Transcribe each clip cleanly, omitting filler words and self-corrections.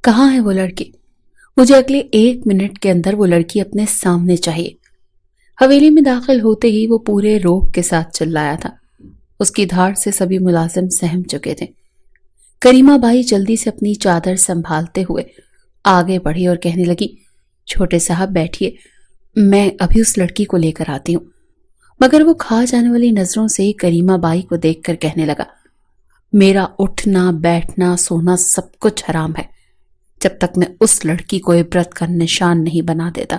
کہاں ہے وہ لڑکی؟ مجھے اگلے 1 منٹ کے اندر وہ لڑکی اپنے سامنے چاہیے۔ حویلی میں داخل ہوتے ہی وہ پورے روب کے ساتھ چلایا تھا۔ اس کی دھاڑ سے سبھی ملازم سہم چکے تھے۔ کریمہ بائی جلدی سے اپنی چادر سنبھالتے ہوئے آگے بڑھی اور کہنے لگی، چھوٹے صاحب بیٹھیے، میں ابھی اس لڑکی کو لے کر آتی ہوں۔ مگر وہ کھا جانے والی نظروں سے کریمہ بائی کو دیکھ کر کہنے لگا، میرا اٹھنا بیٹھنا سونا سب کچھ حرام ہے۔ جب تک میں اس لڑکی کو عبرت کا نشان نہیں بنا دیتا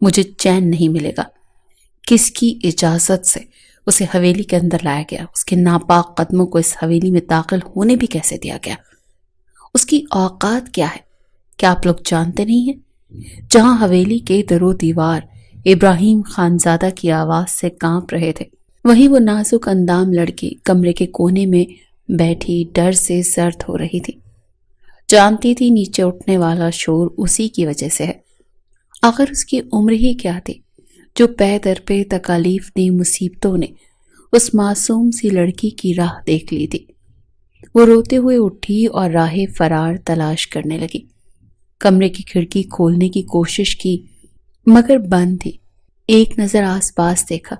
مجھے چین نہیں ملے گا۔ کس کی اجازت سے اسے حویلی کے اندر لایا گیا؟ اس کے ناپاک قدموں کو اس حویلی میں داخل ہونے بھی کیسے دیا گیا؟ اس کی اوقات کیا ہے؟ کیا آپ لوگ جانتے نہیں ہیں؟ جہاں حویلی کے در و دیوار ابراہیم خانزادہ کی آواز سے کانپ رہے تھے، وہیں وہ نازک اندام لڑکی کمرے کے کونے میں بیٹھی ڈر سے زرد ہو رہی تھی۔ جانتی تھی نیچے اٹھنے والا شور اسی کی وجہ سے ہے۔ آخر اس کی عمر ہی کیا تھی جو پے در پہ تکالیف نے، مصیبتوں نے اس معصوم سی لڑکی کی راہ دیکھ لی تھی۔ وہ روتے ہوئے اٹھی اور راہ فرار تلاش کرنے لگی۔ کمرے کی کھڑکی کھولنے کی کوشش کی مگر بند تھی۔ ایک نظر آس پاس دیکھا۔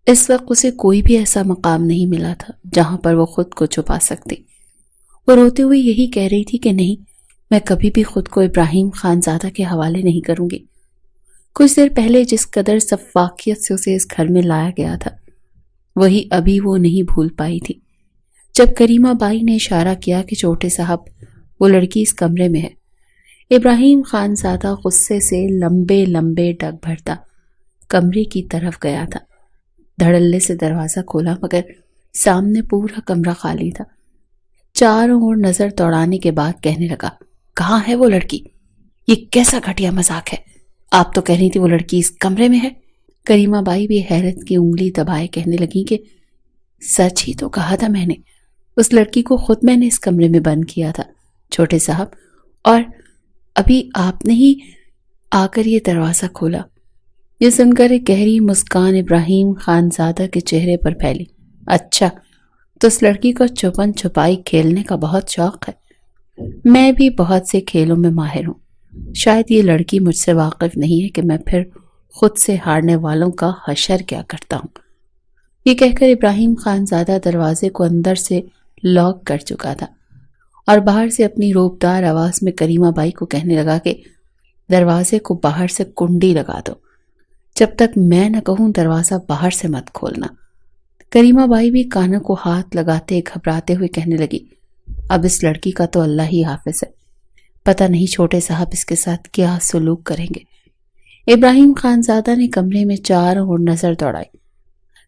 اس وقت اسے کوئی بھی ایسا مقام نہیں ملا تھا جہاں پر وہ خود کو چھپا سکتی۔ وہ روتے ہوئے یہی کہہ رہی تھی کہ نہیں، میں کبھی بھی خود کو ابراہیم خانزادہ کے حوالے نہیں کروں گی۔ کچھ دیر پہلے جس قدر سفاکیت سے اسے اس گھر میں لایا گیا تھا وہی ابھی وہ نہیں بھول پائی تھی۔ جب کریمہ بائی نے اشارہ کیا کہ چھوٹے صاحب وہ لڑکی اس کمرے میں ہے، ابراہیم خانزادہ غصے سے لمبے لمبے ڈگ بھرتا کمرے کی طرف گیا تھا۔ دھڑلے سے دروازہ کھولا مگر سامنے پورا کمرہ خالی تھا۔ چاروں اور نظر دوڑانے کے بعد کہنے لگا، کہاں ہے وہ لڑکی؟ یہ کیسا گھٹیا مذاق ہے؟ آپ تو کہہ رہی تھی وہ لڑکی اس کمرے میں ہے۔ کریمہ بائی بھی حیرت کی انگلی دبائے کہنے لگی کہ سچ ہی تو کہا تھا میں نے، اس لڑکی کو خود میں نے اس کمرے میں بند کیا تھا چھوٹے صاحب، اور ابھی آپ نے ہی آ کر یہ دروازہ کھولا۔ یہ سن کر ایک گہری مسکان ابراہیم خانزادہ کے چہرے پر پھیلی۔ اچھا، تو اس لڑکی کو چھپن چھپائی کھیلنے کا بہت شوق ہے۔ میں بھی بہت سے کھیلوں میں ماہر ہوں، شاید یہ لڑکی مجھ سے واقف نہیں ہے کہ میں پھر خود سے ہارنے والوں کا حشر کیا کرتا ہوں۔ یہ کہہ کر ابراہیم خانزادہ دروازے کو اندر سے لاک کر چکا تھا اور باہر سے اپنی روبدار آواز میں کریمہ بائی کو کہنے لگا کہ دروازے کو باہر سے کنڈی لگا دو، جب تک میں نہ کہوں دروازہ باہر سے مت کھولنا۔ کریمہ بائی بھی کانوں کو ہاتھ لگاتے گھبراتے ہوئے کہنے لگی، اب اس لڑکی کا تو اللہ ہی حافظ ہے، پتہ نہیں چھوٹے صاحب اس کے ساتھ کیا سلوک کریں گے۔ ابراہیم خانزادہ نے کمرے میں چاروں اور نظر دوڑائی۔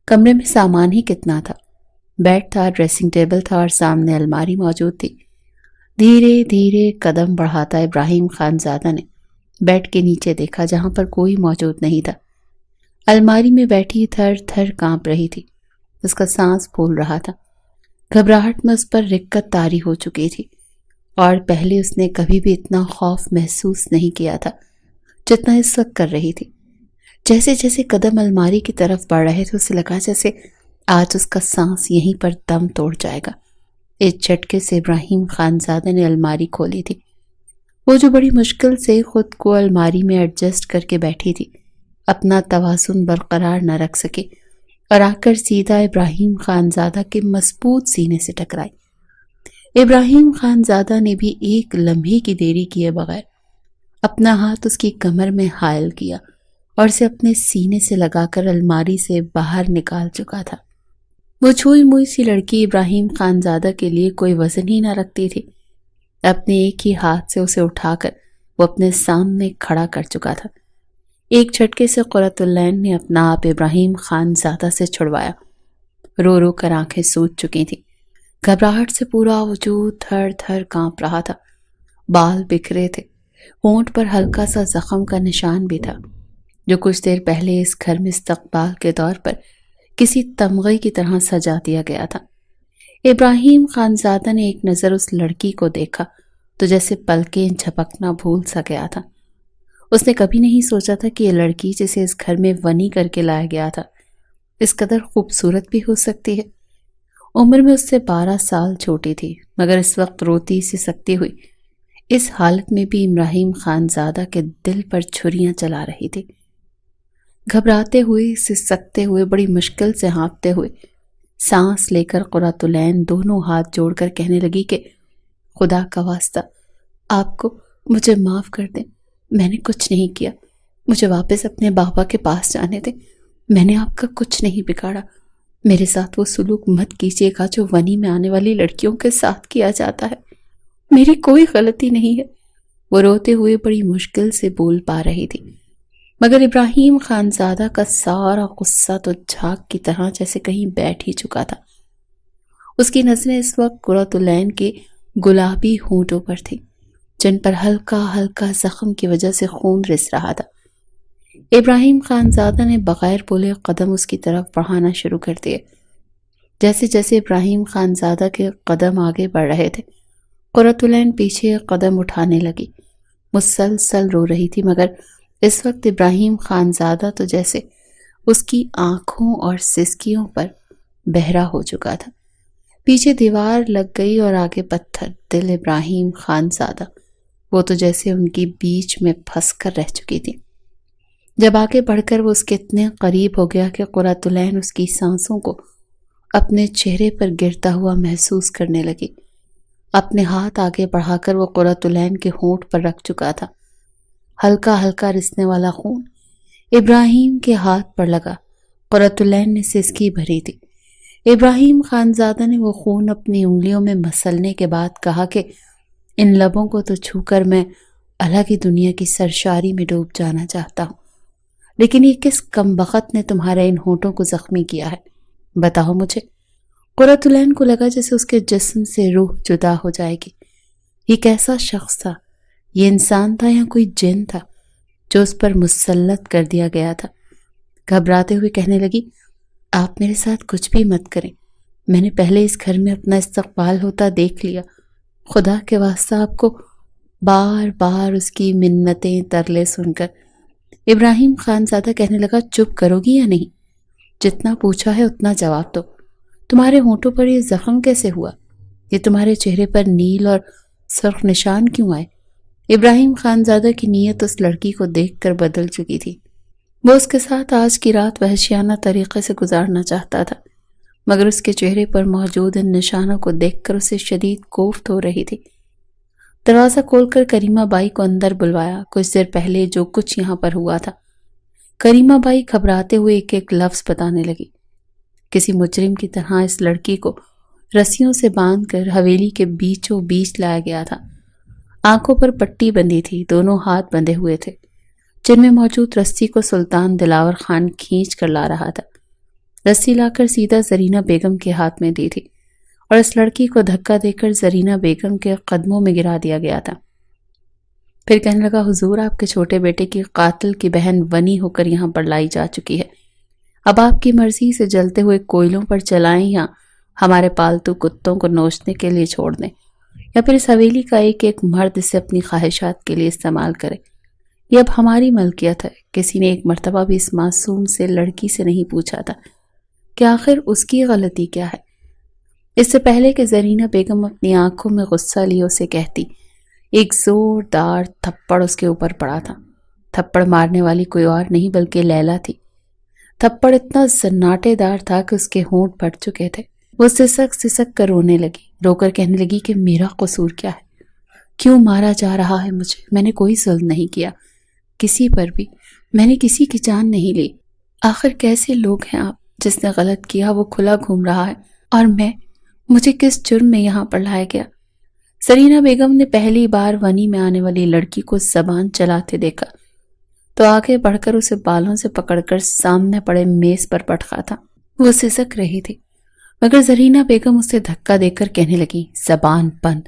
کمرے میں سامان ہی کتنا تھا، بیڈ تھا، ڈریسنگ ٹیبل تھا اور سامنے الماری موجود تھی۔ دھیرے دھیرے قدم بڑھاتا ابراہیم خانزادہ نے بیڈ کے نیچے دیکھا جہاں پر کوئی موجود نہیں تھا۔ الماری میں بیٹھی تھر تھر کانپ رہی تھی، اس کا سانس پھول رہا تھا۔ گھبراہٹ میں اس پر رکت طاری ہو چکی تھی اور پہلے اس نے کبھی بھی اتنا خوف محسوس نہیں کیا تھا جتنا اس وقت کر رہی تھی۔ جیسے جیسے قدم الماری کی طرف بڑھ رہے تھے اسے لگا جیسے آج اس کا سانس یہیں پر دم توڑ جائے گا۔ ایک جھٹکے سے ابراہیم خانزادہ نے الماری کھولی تھی۔ وہ جو بڑی مشکل سے خود کو الماری میں ایڈجسٹ کر کے بیٹھی تھی، اپنا توازن برقرار نہ رکھ سکے اور آ کر سیدھا ابراہیم خانزادہ کے مضبوط سینے سے ٹکرائی۔ ابراہیم خانزادہ نے بھی ایک لمحے کی دیری کیے بغیر اپنا ہاتھ اس کی کمر میں حائل کیا اور اسے اپنے سینے سے لگا کر الماری سے باہر نکال چکا تھا۔ وہ چھوئی موئی سی لڑکی ابراہیم خانزادہ کے لیے کوئی وزن ہی نہ رکھتی تھی۔ اپنے ایک ہی ہاتھ سے اسے اٹھا کر وہ اپنے سامنے کھڑا کر چکا تھا۔ ایک جھٹکے سے قرۃ العین نے اپنا آپ ابراہیم خانزادہ سے چھڑوایا۔ رو رو کر آنکھیں سوج چکی تھیں، گھبراہٹ سے پورا وجود تھر تھر کانپ رہا تھا۔ بال بکھرے تھے، ہونٹ پر ہلکا سا زخم کا نشان بھی تھا جو کچھ دیر پہلے اس گھر میں استقبال کے طور پر کسی تمغے کی طرح سجا دیا گیا تھا۔ ابراہیم خانزادہ نے ایک نظر اس لڑکی کو دیکھا تو جیسے پلکیں جھپکنا بھول سا گیا تھا۔ اس نے کبھی نہیں سوچا تھا کہ یہ لڑکی جسے اس گھر میں ونی کر کے لایا گیا تھا اس قدر خوبصورت بھی ہو سکتی ہے۔ عمر میں اس سے 12 سال چھوٹی تھی مگر اس وقت روتی سسکتی ہوئی اس حالت میں بھی ابراہیم خانزادہ کے دل پر چھریاں چلا رہی تھی۔ گھبراتے ہوئے، سسکتے ہوئے، بڑی مشکل سے ہانپتے ہوئے سانس لے کر قرۃ العین دونوں ہاتھ جوڑ کر کہنے لگی کہ خدا کا واسطہ آپ کو مجھے معاف کر دیں، میں نے کچھ نہیں کیا، مجھے واپس اپنے بابا کے پاس جانے دیں، میں نے آپ کا کچھ نہیں بگاڑا، میرے ساتھ وہ سلوک مت کیجیے گا جو ونی میں آنے والی لڑکیوں کے ساتھ کیا جاتا ہے، میری کوئی غلطی نہیں ہے۔ وہ روتے ہوئے بڑی مشکل سے بول پا رہی تھی، مگر ابراہیم خانزادہ کا سارا غصہ تو جھاگ کی طرح جیسے کہیں بیٹھ ہی چکا تھا۔ اس کی نظریں اس وقت قرۃ العین کے گلابی ہونٹوں پر تھیں، جن پر ہلکا ہلکا زخم کی وجہ سے خون رس رہا تھا۔ ابراہیم خانزادہ نے بغیر بولے قدم اس کی طرف بڑھانا شروع کر دیے۔ جیسے جیسے ابراہیم خانزادہ کے قدم آگے بڑھ رہے تھے، قرۃ العین پیچھے قدم اٹھانے لگی، مسلسل رو رہی تھی، مگر اس وقت ابراہیم خانزادہ تو جیسے اس کی آنکھوں اور سسکیوں پر بہرا ہو چکا تھا۔ پیچھے دیوار لگ گئی اور آگے پتھر، دل ابراہیم خانزادہ، وہ تو جیسے ان کی بیچ میں پھنس کر رہ چکی تھی۔ جب آگے بڑھ کر وہ اس کے اتنے قریب ہو گیا کہ قرۃ العین اس کی سانسوں کو اپنے چہرے پر گرتا ہوا محسوس کرنے لگی۔ اپنے ہاتھ آگے بڑھا کر وہ قرۃ العین کے ہونٹ پر رکھ چکا تھا۔ ہلکا ہلکا رسنے والا خون ابراہیم کے ہاتھ پر لگا۔ قرۃ العین نے سسکی بھری تھی۔ ابراہیم خانزادہ نے وہ خون اپنی انگلیوں میں مسلنے کے بعد کہا کہ ان لبوں کو تو چھو کر میں الگ ہی دنیا کی سرشاری میں ڈوب جانا چاہتا ہوں، لیکن یہ کس کمبخت نے تمہارے ان ہونٹوں کو زخمی کیا ہے؟ بتاؤ مجھے۔ قرۃ العین کو لگا جیسے اس کے جسم سے روح جدا ہو جائے گی۔ یہ کیسا شخص تھا؟ یہ انسان تھا یا کوئی جن تھا جو اس پر مسلط کر دیا گیا تھا؟ گھبراتے ہوئے کہنے لگی، آپ میرے ساتھ کچھ بھی مت کریں، میں نے پہلے اس گھر میں اپنا استقبال ہوتا دیکھ لیا، خدا کے واسطہ آپ کو۔ بار بار اس کی منتیں ترلے سن کر ابراہیم خانزادہ کہنے لگا، چپ کرو گی یا نہیں؟ جتنا پوچھا ہے اتنا جواب دو۔ تمہارے ہونٹوں پر یہ زخم کیسے ہوا؟ یہ تمہارے چہرے پر نیل اور سرخ نشان کیوں آئے؟ ابراہیم خانزادہ کی نیت اس لڑکی کو دیکھ کر بدل چکی تھی۔ وہ اس کے ساتھ آج کی رات وحشیانہ طریقے سے گزارنا چاہتا تھا، مگر اس کے چہرے پر موجود ان نشانوں کو دیکھ کر اسے شدید کوفت ہو رہی تھی۔ دروازہ کھول کر کریمہ بائی کو اندر بلوایا۔ کچھ دیر پہلے جو کچھ یہاں پر ہوا تھا، کریمہ بائی گھبراتے ہوئے ایک ایک لفظ بتانے لگی۔ کسی مجرم کی طرح اس لڑکی کو رسیوں سے باندھ کر حویلی کے بیچوں بیچ لایا گیا تھا۔ آنکھوں پر پٹی بندھی تھی، دونوں ہاتھ بندھے ہوئے تھے، جن میں موجود رسی کو سلطان دلاور خان کھینچ کر لا رہا تھا۔ رسی لا کر سیدھا زرینہ بیگم کے ہاتھ میں دی تھی اور اس لڑکی کو دھکا دے کر زرینہ بیگم کے قدموں میں گرا دیا گیا تھا۔ پھر کہنے لگا، حضور، آپ کے چھوٹے بیٹے کی قاتل کی بہن ونی ہو کر یہاں پر لائی جا چکی ہے، اب آپ کی مرضی سے جلتے ہوئے کوئلوں پر چلائیں یا ہمارے پالتو کتوں کو نوچنے کے لیے چھوڑ دیں، یا پھر اس حویلی کا ایک ایک مرد اسے اپنی خواہشات کے لیے استعمال کرے۔ یہ اب ہماری ملکیت ہے۔ کسی نے ایک مرتبہ بھی اس معصوم سے لڑکی سے نہیں پوچھا تھا کہ آخر اس کی غلطی کیا ہے۔ اس سے پہلے کہ زرینہ بیگم اپنی آنکھوں میں غصہ لیے اسے کہتی، ایک زوردار تھپڑ اس کے اوپر پڑا تھا۔ تھپڑ مارنے والی کوئی اور نہیں بلکہ لیلا تھی۔ تھپڑ اتنا سناٹے دار تھا کہ اس کے ہونٹ پھٹ چکے تھے۔ وہ سسک سسک کر رونے لگی، رو کر کہنے لگی کہ میرا قصور کیا ہے؟ کیوں مارا جا رہا ہے مجھے؟ میں نے کوئی ظلم نہیں کیا کسی پر بھی، میں نے کسی کی جان نہیں لی۔ آخر کیسے لوگ ہیں آپ؟ جس نے غلط کیا وہ کھلا گھوم رہا ہے، اور مجھے کس جرم میں یہاں پر لایا گیا؟ زرینہ بیگم نے پہلی بار ونی میں آنے والی لڑکی کو زبان چلاتے دیکھا تو آگے بڑھ کر اسے بالوں سے پکڑ کر سامنے پڑے میز پر پٹکا تھا۔ وہ سسک رہی تھی، مگر زرینہ بیگم اسے دھکا دے کر کہنے لگی، زبان بند،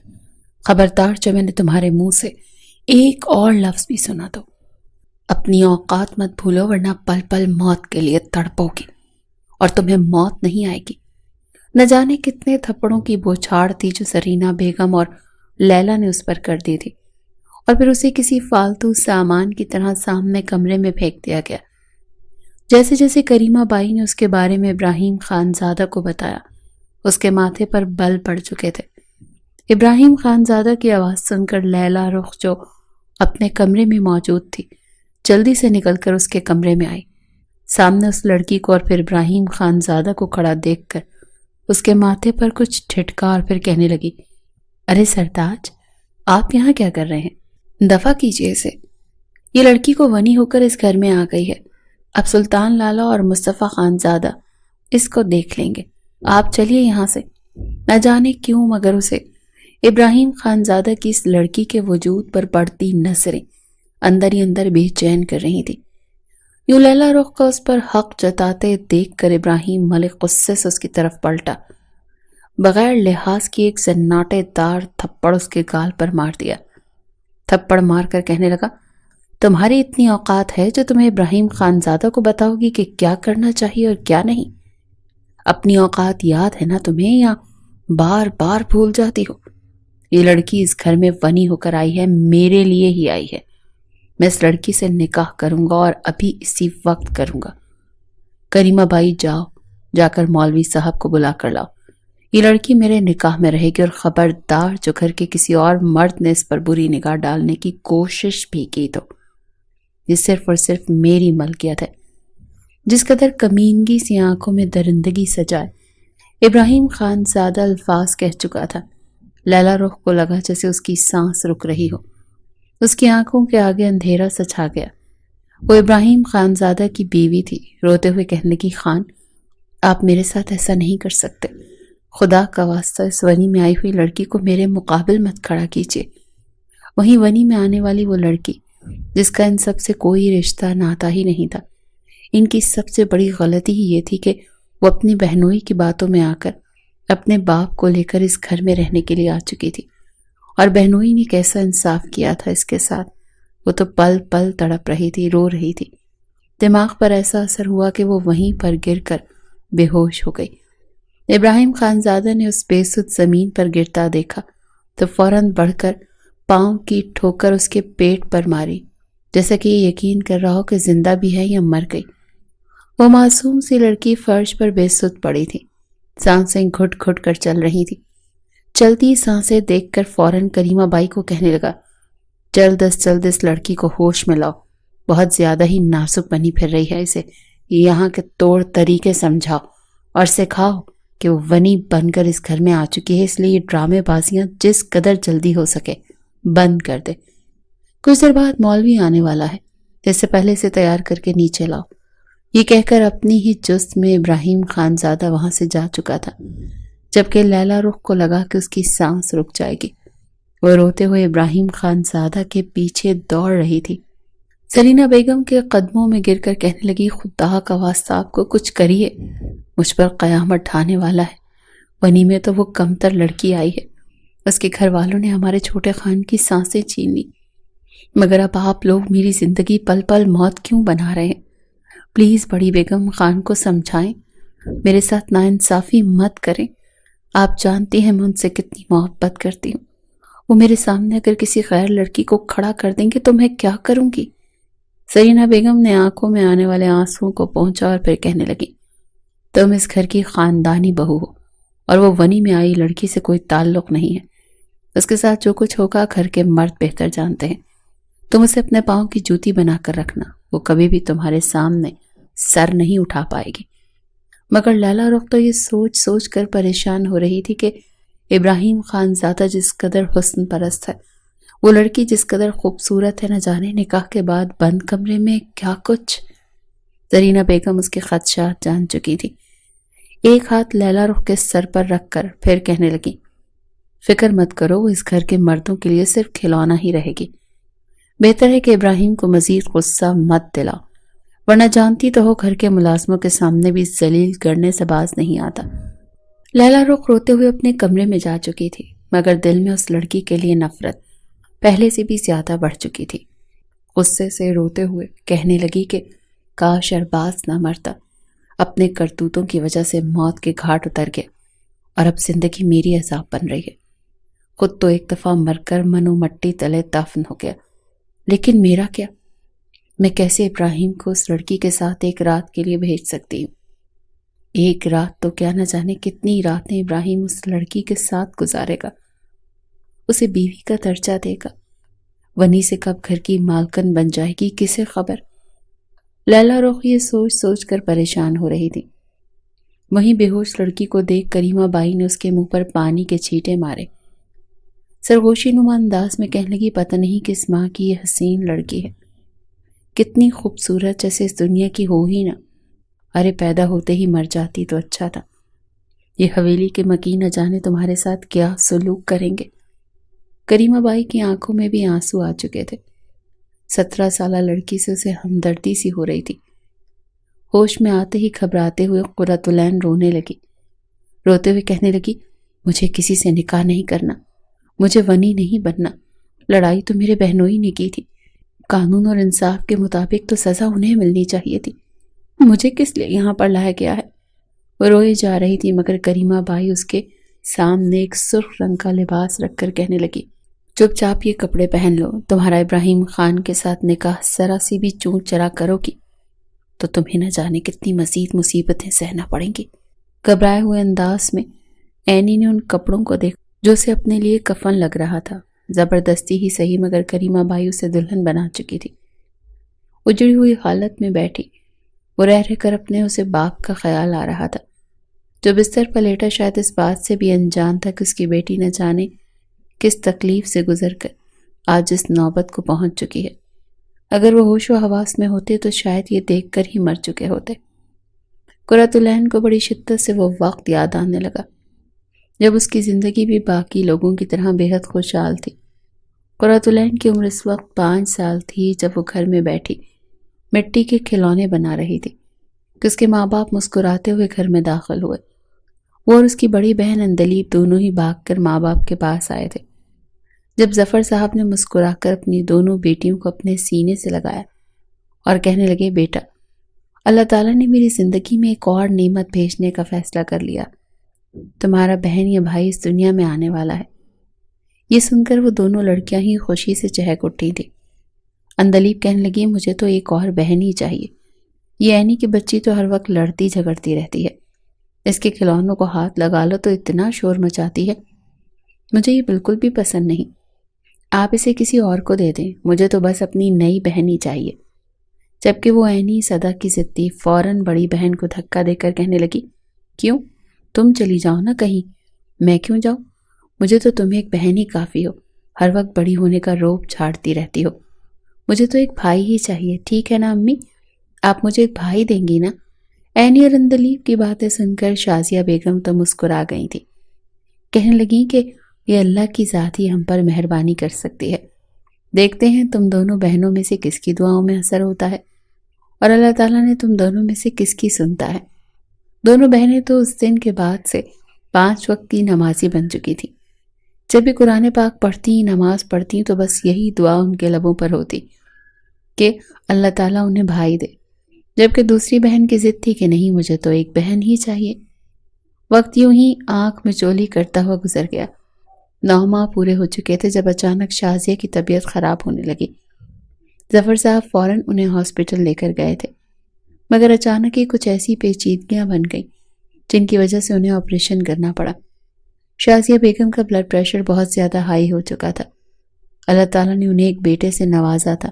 خبردار جو میں نے تمہارے منہ سے ایک اور لفظ بھی سنا تو اپنی اوقات مت بھولو، ورنہ پل پل موت کے لیے تڑپو گی اور تمہیں موت نہیں آئے گی۔ نہ جانے کتنے تھپڑوں کی بوچھاڑ تھی جو زرینہ بیگم اور لیلا نے اس پر کر دی تھی، اور پھر اسے کسی فالتو سامان کی طرح سامنے کمرے میں پھینک دیا گیا۔ جیسے جیسے کریمہ بائی نے اس کے بارے میں ابراہیم خانزادہ کو بتایا، اس کے ماتھے پر بل پڑ چکے تھے۔ ابراہیم خانزادہ کی آواز سن کر لیلا رخ جو اپنے کمرے میں موجود تھی جلدی سے نکل کر اس کے کمرے میں آئی۔ سامنے اس لڑکی کو اور پھر ابراہیم خانزادہ کو کھڑا دیکھ کر اس کے ماتھے پر کچھ ٹھٹکا اور پھر کہنے لگی، ارے سرتاج، آپ یہاں کیا کر رہے ہیں؟ دفع کیجیے اسے۔ یہ لڑکی کو ونی ہو کر اس گھر میں آ گئی ہے، اب سلطان لالا اور مصطفیٰ خانزادہ اس کو دیکھ لیں گے، آپ چلیے یہاں سے۔ نہ جانے کیوں مگر اسے ابراہیم خانزادہ کی اس لڑکی کے وجود پر پڑتی نظریں اندر ہی اندر بے چین کر رہی تھی۔ یوں لیلا رخ کا اس پر حق جتاتے دیکھ کر ابراہیم ملک غصے سے اس کی طرف پلٹا، بغیر لحاظ کی ایک سناٹے دار تھپڑ اس کے گال پر مار دیا۔ تھپڑ مار کر کہنے لگا، تمہاری اتنی اوقات ہے جو تمہیں ابراہیم خانزادہ کو بتاؤ گی کہ کیا کرنا چاہیے اور کیا نہیں؟ اپنی اوقات یاد ہے نا تمہیں، یا بار بار بھول جاتی ہو؟ یہ لڑکی اس گھر میں ونی ہو کر آئی ہے، میرے لیے ہی آئی ہے۔ میں اس لڑکی سے نکاح کروں گا اور ابھی اسی وقت کروں گا۔ کریمہ بائی، جاؤ، جا کر مولوی صاحب کو بلا کر لاؤ۔ یہ لڑکی میرے نکاح میں رہے گی، اور خبردار جو گھر کے کسی اور مرد نے اس پر بری نگاہ ڈالنے کی کوشش بھی کی تو یہ صرف اور صرف میری ملکیت ہے۔ جس قدر کمینگی سی آنکھوں میں درندگی سجائے ابراہیم خانزادہ الفاظ کہہ چکا تھا، لیلا رخ کو لگا جیسے اس کی سانس رک رہی ہو۔ اس کی آنکھوں کے آگے اندھیرا سا چھا گیا۔ وہ ابراہیم خانزادہ کی بیوی تھی، روتے ہوئے کہنے لگی، خان، آپ میرے ساتھ ایسا نہیں کر سکتے، خدا کا واسطہ اس ونی میں آئی ہوئی لڑکی کو میرے مقابل مت کھڑا کیجیے۔ وہیں ونی میں آنے والی وہ لڑکی جس کا ان سب سے کوئی رشتہ ناتا ہی نہیں تھا، ان کی سب سے بڑی غلطی ہی یہ تھی کہ وہ اپنی بہنوئی کی باتوں میں آ کر اپنے باپ کو لے کر اس گھر میں رہنے کے لیے آ چکی تھی، اور بہنوئی نے کیسا انصاف کیا تھا اس کے ساتھ۔ وہ تو پل پل تڑپ رہی تھی، رو رہی تھی۔ دماغ پر ایسا اثر ہوا کہ وہ وہیں پر گر کر بے ہوش ہو گئی۔ ابراہیم خانزادہ نے اس بے سود زمین پر گرتا دیکھا تو فوراً بڑھ کر پاؤں کی ٹھوکر اس کے پیٹ پر ماری، جیسا کہ یہ یقین کر رہا ہو کہ زندہ بھی ہے یا مر گئی۔ وہ معصوم سی لڑکی فرش پر بے سود پڑی تھی، سانسیں گھٹ گھٹ کر چل رہی تھی۔ چلتی سانسیں دیکھ کر فوراً کریمہ بائی کو کہنے لگا، جلد از جلد اس لڑکی کو ہوش میں لاؤ، بہت زیادہ ہی نازک بنی پھر رہی ہے، اسے یہاں کے طور طریقے سمجھاؤ اور سکھاؤ کہ وہ ونی بن کر اس گھر میں آ چکی ہے، اس لیے یہ ڈرامے بازیاں جس قدر جلدی ہو سکے بند کر دے۔ کچھ دیر بعد مولوی آنے والا ہے، جیسے پہلے سے تیار کر کے نیچے لاؤ۔ یہ کہہ کر اپنی ہی جست میں ابراہیم خانزادہ وہاں سے جا چکا تھا، جبکہ لیلا رخ کو لگا کہ اس کی سانس رک جائے گی۔ وہ روتے ہوئے ابراہیم خانزادہ کے پیچھے دوڑ رہی تھی۔ سرینا بیگم کے قدموں میں گر کر کہنے لگی، خدا کا واسطہ آپ کو کچھ کریے، مجھ پر قیامت ڈھانے والا ہے۔ ونی میں تو وہ کمتر لڑکی آئی ہے، اس کے گھر والوں نے ہمارے چھوٹے خان کی سانسیں چھین لی، مگر اب آپ لوگ میری زندگی پل پل موت کیوں بنا رہے ہیں؟ پلیز بڑی بیگم، خان کو سمجھائیں، میرے ساتھ ناانصافی مت کریں۔ آپ جانتی ہیں میں ان سے کتنی محبت کرتی ہوں، وہ میرے سامنے اگر کسی غیر لڑکی کو کھڑا کر دیں گے تو میں کیا کروں گی؟ سرینا بیگم نے آنکھوں میں آنے والے آنسوؤں کو پہنچا اور پھر کہنے لگی، تم اس گھر کی خاندانی بہو ہو، اور وہ ونی میں آئی لڑکی سے کوئی تعلق نہیں ہے۔ اس کے ساتھ جو کچھ ہوگا گھر کے مرد بہتر جانتے ہیں۔ تم اسے اپنے پاؤں کی جوتی بنا کر رکھنا، وہ کبھی بھی تمہارے سامنے سر نہیں اٹھا پائے گی۔ مگر لیلا رخ تو یہ سوچ سوچ کر پریشان ہو رہی تھی کہ ابراہیم خانزادہ جس قدر حسن پرست ہے، وہ لڑکی جس قدر خوبصورت ہے، نہ جانے نکاح کے بعد بند کمرے میں کیا کچھ۔ زرینہ بیگم اس کے خدشات جان چکی تھی۔ ایک ہاتھ لیلا رخ کے سر پر رکھ کر پھر کہنے لگی، فکر مت کرو، وہ اس گھر کے مردوں کے لیے صرف کھلونا ہی رہے گی۔ بہتر ہے کہ ابراہیم کو مزید غصہ مت دلاؤ، ورنہ جانتی تو ہو گھر کے ملازموں کے سامنے بھی ذلیل کرنے سے باز نہیں آتا۔ لیلا رخ روتے ہوئے اپنے کمرے میں جا چکی تھی، مگر دل میں اس لڑکی کے لیے نفرت پہلے سے بھی زیادہ بڑھ چکی تھی۔ غصے سے روتے ہوئے کہنے لگی کہ کاش ارباز نہ مرتا، اپنے کرتوتوں کی وجہ سے موت کے گھاٹ اتر گیا، اور اب زندگی میری عذاب بن رہی ہے۔ خود تو ایک دفعہ مر کر منو مٹی تلے دفن ہو گیا، لیکن میرا کیا؟ میں کیسے ابراہیم کو اس لڑکی کے ساتھ ایک رات کے لیے بھیج سکتی ہوں؟ ایک رات تو کیا، نہ جانے کتنی راتیں ابراہیم اس لڑکی کے ساتھ گزارے گا۔ اسے بیوی کا درجہ دے گا؟ ونی سے کب گھر کی مالکن بن جائے گی کسے خبر؟ لیلا رخ یہ سوچ سوچ کر پریشان ہو رہی تھی۔ وہیں بے ہوش لڑکی کو دیکھ کریمہ بائی نے اس کے منہ پر پانی کے چھینٹے مارے۔ سرگوشی نما انداز میں کہنے لگی، پتہ نہیں کس ماں کی یہ حسین لڑکی ہے، کتنی خوبصورت، جیسے اس دنیا کی ہو ہی نہ۔ ارے پیدا ہوتے ہی مر جاتی تو اچھا تھا۔ یہ حویلی کے مکی نہ جانے تمہارے ساتھ کیا سلوک کریں گے۔ کریمہ بائی کی آنکھوں میں بھی آنسو آ چکے تھے۔ 17 سالہ لڑکی سے اسے ہمدردی سی ہو رہی تھی۔ ہوش میں آتے ہی گھبراتے ہوئے قرۃ العین رونے لگی۔ روتے ہوئے کہنے لگی، مجھے کسی سے نکاح نہیں کرنا، مجھے ونی نہیں بننا، لڑائی تو میرے بہنوئی نے کی تھی، قانون اور انصاف کے مطابق تو سزا انہیں ملنی چاہیے تھی، مجھے کس لیے یہاں پر لایا گیا ہے؟ وہ روئے جا رہی تھی مگر کریمہ بائی اس کے سامنے ایک سرخ رنگ کا لباس رکھ کر کہنے لگی، چپ چاپ یہ کپڑے پہن لو، تمہارا ابراہیم خان کے ساتھ نکاح ذرا سی بھی چون چرا کرو گی تو تمہیں نہ جانے کتنی مزید مصیبتیں سہنا پڑیں گی۔ گھبرائے ہوئے انداز میں اینی نے ان کپڑوں کو دیکھا جو اسے اپنے لیے کفن لگ رہا تھا۔ زبردستی ہی صحیح مگر کریمہ بائی اسے دلہن بنا چکی تھی۔ اجڑی ہوئی حالت میں بیٹھی وہ رہ رہ کر اپنے اسے باپ کا خیال آ رہا تھا، جو بستر پر لیٹا شاید اس بات سے بھی انجان تھا کہ اس کی بیٹی نہ جانے کس تکلیف سے گزر کر آج اس نوبت کو پہنچ چکی ہے۔ اگر وہ ہوش و حواس میں ہوتے تو شاید یہ دیکھ کر ہی مر چکے ہوتے۔ قرۃ العین کو بڑی شدت سے وہ وقت یاد آنے لگا جب اس کی زندگی بھی باقی لوگوں کی طرح بے حد خوشحال تھی۔ قرۃ العین کی عمر اس وقت 5 سال تھی جب وہ گھر میں بیٹھی مٹی کے کھلونے بنا رہی تھی کہ اس کے ماں باپ مسکراتے ہوئے گھر میں داخل ہوئے۔ وہ اور اس کی بڑی بہن اندلیب دونوں ہی بھاگ کر ماں باپ کے پاس آئے تھے۔ جب ظفر صاحب نے مسکرا کر اپنی دونوں بیٹیوں کو اپنے سینے سے لگایا اور کہنے لگے، بیٹا، اللہ تعالیٰ نے میری زندگی میں ایک اور نعمت بھیجنے کا فیصلہ کر لیا، تمہارا بہن یا بھائی اس دنیا میں آنے والا ہے۔ یہ سن کر وہ دونوں لڑکیاں ہی خوشی سے چہک اٹھی تھیں۔ اندلیب کہنے لگی، مجھے تو ایک اور بہن ہی چاہیے، یہ اینی کی بچی تو ہر وقت لڑتی جھگڑتی رہتی ہے، اس کے کھلونوں کو ہاتھ لگا لو تو اتنا شور مچاتی ہے، مجھے یہ بالکل بھی پسند نہیں، آپ اسے کسی اور کو دے دیں، مجھے تو بس اپنی نئی بہن ہی چاہیے۔ جبکہ وہ اینی صدا کی ضدی فوراً بڑی بہن کو دھکا دے کر کہنے لگی، کیوں؟ تم چلی جاؤ نا کہیں، میں کیوں جاؤں؟ مجھے تو تمہیں ایک بہن ہی کافی ہو، ہر وقت بڑی ہونے کا روب جھاڑتی رہتی ہو، مجھے تو ایک بھائی ہی چاہیے، ٹھیک ہے نا امی؟ آپ مجھے ایک بھائی دیں گی نا؟ اینی اور اندلیب کی باتیں سن کر شازیہ بیگم تو مسکرا گئی تھی، کہنے لگی کہ یہ اللہ کی ذات ہی ہم پر مہربانی کر سکتی ہے، دیکھتے ہیں تم دونوں بہنوں میں سے کس کی دعاؤں میں اثر ہوتا ہے اور اللہ تعالیٰ نے تم دونوں میں سے کس کی سنتا ہے۔ دونوں بہنیں تو اس دن کے بعد سے 5 وقت کی نمازی بن چکی تھی، جب بھی قرآن پاک پڑھتی نماز پڑھتی تو بس یہی دعا ان کے لبوں پر ہوتی کہ اللہ تعالیٰ انہیں بھائی دے، جبکہ دوسری بہن کی ضد تھی کہ نہیں، مجھے تو ایک بہن ہی چاہیے۔ وقت یوں ہی آنکھ میں چولی کرتا ہوا گزر گیا۔ 9 ماہ پورے ہو چکے تھے جب اچانک شازیہ کی طبیعت خراب ہونے لگی۔ ظفر صاحب فوراً انہیں ہاسپٹل لے کر گئے تھے، مگر اچانک ہی کچھ ایسی پیچیدگیاں بن گئیں جن کی وجہ سے انہیں آپریشن کرنا پڑا۔ شازیہ بیگم کا بلڈ پریشر بہت زیادہ ہائی ہو چکا تھا۔ اللہ تعالیٰ نے انہیں ایک بیٹے سے نوازا تھا۔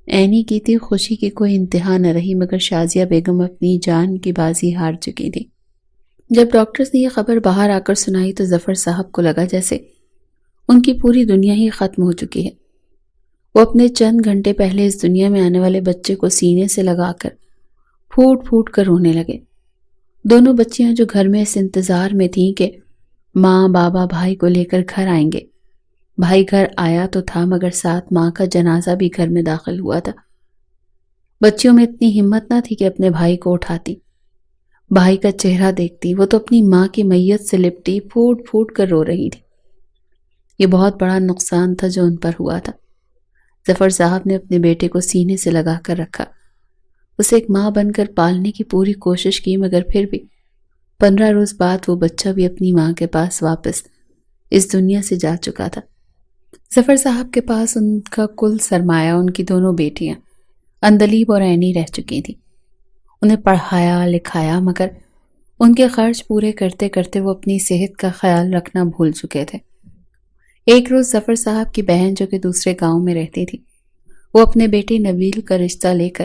اینی کی تھی خوشی کی کوئی انتہا نہ رہی، مگر شازیہ بیگم اپنی جان کی بازی ہار چکی تھی۔ جب ڈاکٹرز نے یہ خبر باہر آ کر سنائی تو ظفر صاحب کو لگا جیسے ان کی پوری دنیا ہی ختم ہو چکی ہے۔ وہ اپنے چند گھنٹے پہلے اس دنیا میں آنے والے بچے کو سینے سے لگا کر پھوٹ پھوٹ کر رونے لگے۔ دونوں بچیاں جو گھر میں اس انتظار میں تھیں کہ ماں بابا بھائی کو لے کر گھر آئیں گے، بھائی گھر آیا تو تھا مگر ساتھ ماں کا جنازہ بھی گھر میں داخل ہوا تھا۔ بچیوں میں اتنی ہمت نہ تھی کہ اپنے بھائی کو اٹھاتی، بھائی کا چہرہ دیکھتی، وہ تو اپنی ماں کی میت سے لپٹی پھوٹ پھوٹ کر رو رہی تھی۔ یہ بہت بڑا نقصان تھا جو ان پر ہوا تھا۔ ظفر صاحب نے اپنے بیٹے کو سینے سے لگا کر رکھا، اسے ایک ماں بن کر پالنے کی پوری کوشش کی، مگر پھر بھی 15 روز بعد وہ بچہ بھی اپنی ماں کے پاس واپس اس دنیا سے جا چکا تھا۔ ظفر صاحب کے پاس ان کا کل سرمایہ ان کی دونوں بیٹیاں اندلیب اور اینی رہ چکی تھیں۔ انہیں پڑھایا لکھایا، مگر ان کے خرچ پورے کرتے کرتے وہ اپنی صحت کا خیال رکھنا بھول چکے تھے۔ ایک روز ظفر صاحب کی بہن جو کہ دوسرے گاؤں میں رہتی تھی، وہ اپنے بیٹے نبیل کا رشتہ لے کر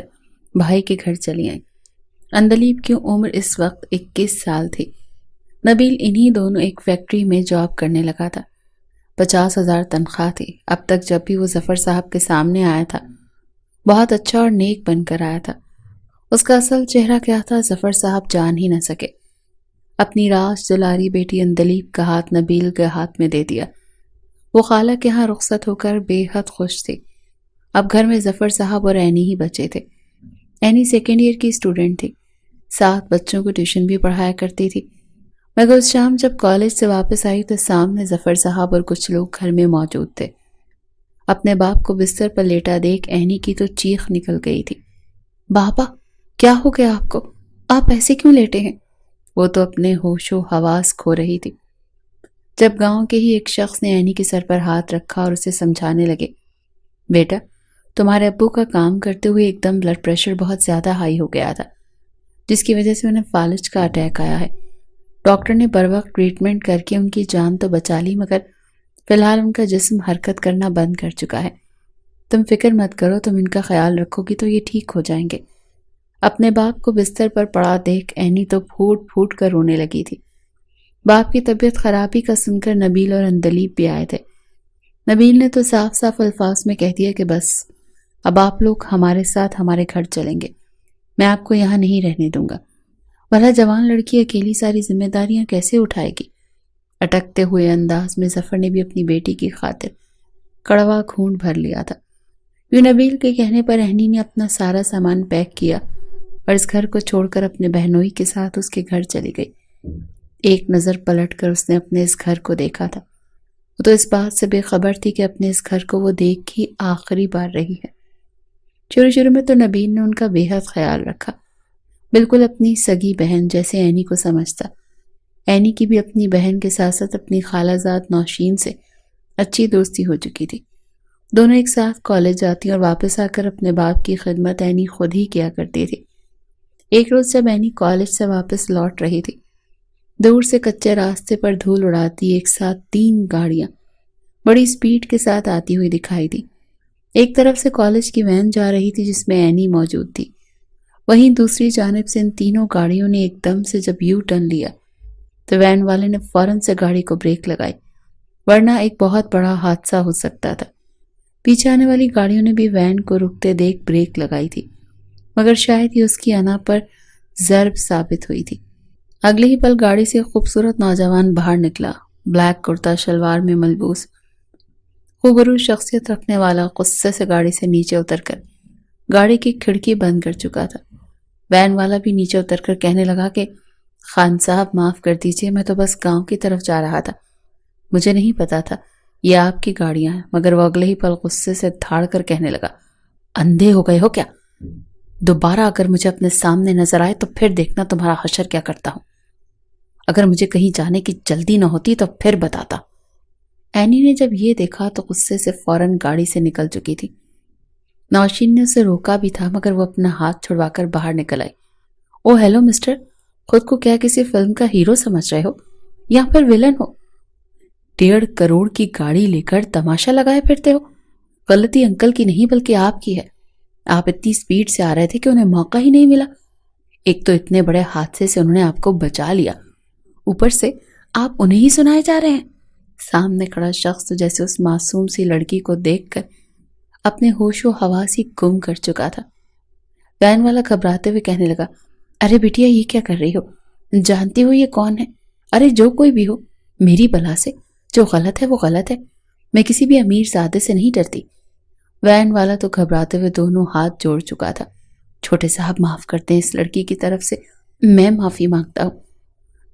بھائی کے گھر چلی آئیں۔ اندلیب کی عمر اس وقت 21 سال تھی۔ نبیل انہی دونوں ایک فیکٹری میں جاب کرنے لگا تھا۔ 50,000 تنخواہ تھی۔ اب تک جب بھی وہ ظفر صاحب کے سامنے آیا تھا، بہت اچھا اور نیک بن کر آیا تھا۔ اس کا اصل چہرہ کیا تھا ظفر صاحب جان ہی نہ سکے۔ اپنی راز دلاری بیٹی اندلیب کا ہاتھ نبیل کے ہاتھ میں دے دیا۔ وہ خالہ کے ہاں رخصت ہو کر بے حد خوش تھی۔ اب گھر میں ظفر صاحب اور اینی ہی بچے تھے۔ اینی 2nd ایئر کی اسٹوڈنٹ تھی، 7 بچوں کو ٹیوشن بھی پڑھایا کرتی تھی۔ مگر اس شام جب کالج سے واپس آئی تو سامنے ظفر صاحب اور کچھ لوگ گھر میں موجود تھے۔ اپنے باپ کو بستر پر لیٹا دیکھ اینی کی تو چیخ نکل گئی تھی۔ بابا، کیا ہو گیا آپ کو؟ آپ ایسے کیوں لیٹے ہیں؟ وہ تو اپنے ہوش و حواس کھو رہی تھی۔ جب گاؤں کے ہی ایک شخص نے اینی کے سر پر ہاتھ رکھا اور اسے سمجھانے لگے، بیٹا، تمہارے ابو کا کام کرتے ہوئے ایک دم بلڈ پریشر بہت زیادہ ہائی ہو گیا تھا، جس کی وجہ سے انہیں فالج کا اٹیک آیا ہے۔ ڈاکٹر نے بروقت ٹریٹمنٹ کر کے ان کی جان تو بچا لی، مگر فی الحال ان کا جسم حرکت کرنا بند کر چکا ہے۔ تم فکر مت کرو، تم ان کا خیال رکھو گی تو یہ ٹھیک ہو جائیں گے۔ اپنے باپ کو بستر پر پڑا دیکھ اینی تو پھوٹ پھوٹ کر رونے لگی تھی۔ باپ کی طبیعت خرابی کا سن کر نبیل اور اندلیب بھی آئے تھے۔ نبیل نے تو صاف صاف الفاظ میں کہہ دیا کہ بس اب آپ لوگ ہمارے ساتھ ہمارے گھر چلیں گے، میں آپ کو یہاں نہیں رہنے دوں گا۔ بھلا جوان لڑکی اکیلی ساری ذمہ داریاں کیسے اٹھائے گی؟ اٹکتے ہوئے انداز میں ظفر نے بھی اپنی بیٹی کی خاطر کڑوا خون بھر لیا تھا۔ یوں نبیل کے کہنے پر اینی نے اپنا سارا سامان پیک کیا اور اس گھر کو چھوڑ کر اپنے بہنوئی کے ساتھ اس کے گھر چلی گئی۔ ایک نظر پلٹ کر اس نے اپنے اس گھر کو دیکھا تھا۔ وہ تو اس بات سے بے خبر تھی کہ اپنے اس گھر کو وہ دیکھ ہی آخری بار رہی ہے۔ شروع میں تو نبیل نے ان کا بے حد خیال رکھا، بالکل اپنی سگی بہن جیسے اینی کو سمجھتا۔ اینی کی بھی اپنی بہن کے ساتھ ساتھ اپنی خالہ زاد نوشین سے اچھی دوستی ہو چکی تھی۔ دونوں ایک ساتھ کالج جاتی اور واپس آ کر اپنے باپ کی خدمت اینی خود ہی کیا کرتی تھی۔ ایک روز جب اینی کالج سے واپس لوٹ رہی تھی، دور سے کچے راستے پر دھول اڑاتی ایک ساتھ 3 گاڑیاں بڑی سپیڈ کے ساتھ آتی ہوئی دکھائی دی۔ ایک طرف سے کالج کی وین جا رہی تھی جس میں اینی موجود تھی، وہیں دوسری جانب سے ان تینوں گاڑیوں نے ایک دم سے جب یو ٹرن لیا تو وین والے نے فوراً سے گاڑی کو بریک لگائی، ورنہ ایک بہت بڑا حادثہ ہو سکتا تھا۔ پیچھے آنے والی گاڑیوں نے بھی وین کو رکتے دیکھ بریک لگائی تھی، مگر شاید یہ اس کی انا پر ضرب ثابت ہوئی تھی۔ اگلے ہی پل گاڑی سے خوبصورت نوجوان باہر نکلا، بلیک کرتا شلوار میں ملبوس، خوبرو شخصیت رکھنے والا غصے سے گاڑی سے نیچے اتر کر گاڑی کی کھڑکی بند کر چکا تھا۔ وین والا بھی نیچے اتر کر کہنے لگا کہ خان صاحب معاف کر دیجئے، میں تو بس گاؤں کی طرف جا رہا تھا، مجھے نہیں پتا تھا یہ آپ کی گاڑیاں ہیں۔ مگر وہ اگلے ہی پل غصے سے دھاڑ کر کہنے لگا، اندھے ہو گئے ہو کیا؟ دوبارہ اگر مجھے اپنے سامنے نظر آئے تو پھر دیکھنا تمہارا حشر کیا کرتا ہوں۔ اگر مجھے کہیں جانے کی جلدی نہ ہوتی تو پھر بتاتا۔ اینی نے جب یہ دیکھا تو غصے سے فوراً گاڑی سے نکل چکی تھی۔ نوشین نے اسے روکا بھی تھا مگر وہ اپنا ہاتھ چھڑوا کر باہر نکل آئی۔ او ہیلو مسٹر، خود کو کیا کسی فلم کا ہیرو سمجھ رہے ہو یا پھر ویلن ہو؟ 1.5 کروڑ کی گاڑی لے کر تماشا لگائے پھرتے ہو۔ غلطی انکل کی نہیں بلکہ آپ کی ہے۔ آپ اتنی سپیڈ سے آ رہے تھے کہ انہیں موقع ہی نہیں ملا۔ ایک تو اتنے بڑے حادثے سے انہوں نے آپ کو بچا لیا، اوپر سے آپ انہیں ہی سنائے جا رہے ہیں۔ سامنے کھڑا شخص تو جیسے اس معصوم سی لڑکی کو دیکھ کر اپنے ہوش و حواس ہی گم کر چکا تھا۔ وین والا گھبراتے ہوئے کہنے لگا، ارے بیٹیا یہ کیا کر رہی ہو؟ جانتی ہو یہ کون ہے؟ ارے جو کوئی بھی ہو، میری بلا سے جو غلط ہے وہ غلط ہے، میں کسی بھی امیر زادے سے نہیں ڈرتی۔ وین والا تو گھبراتے ہوئے دونوں ہاتھ جوڑ چکا تھا۔ چھوٹے صاحب معاف کرتے ہیں، اس لڑکی کی طرف سے میں معافی مانگتا ہوں۔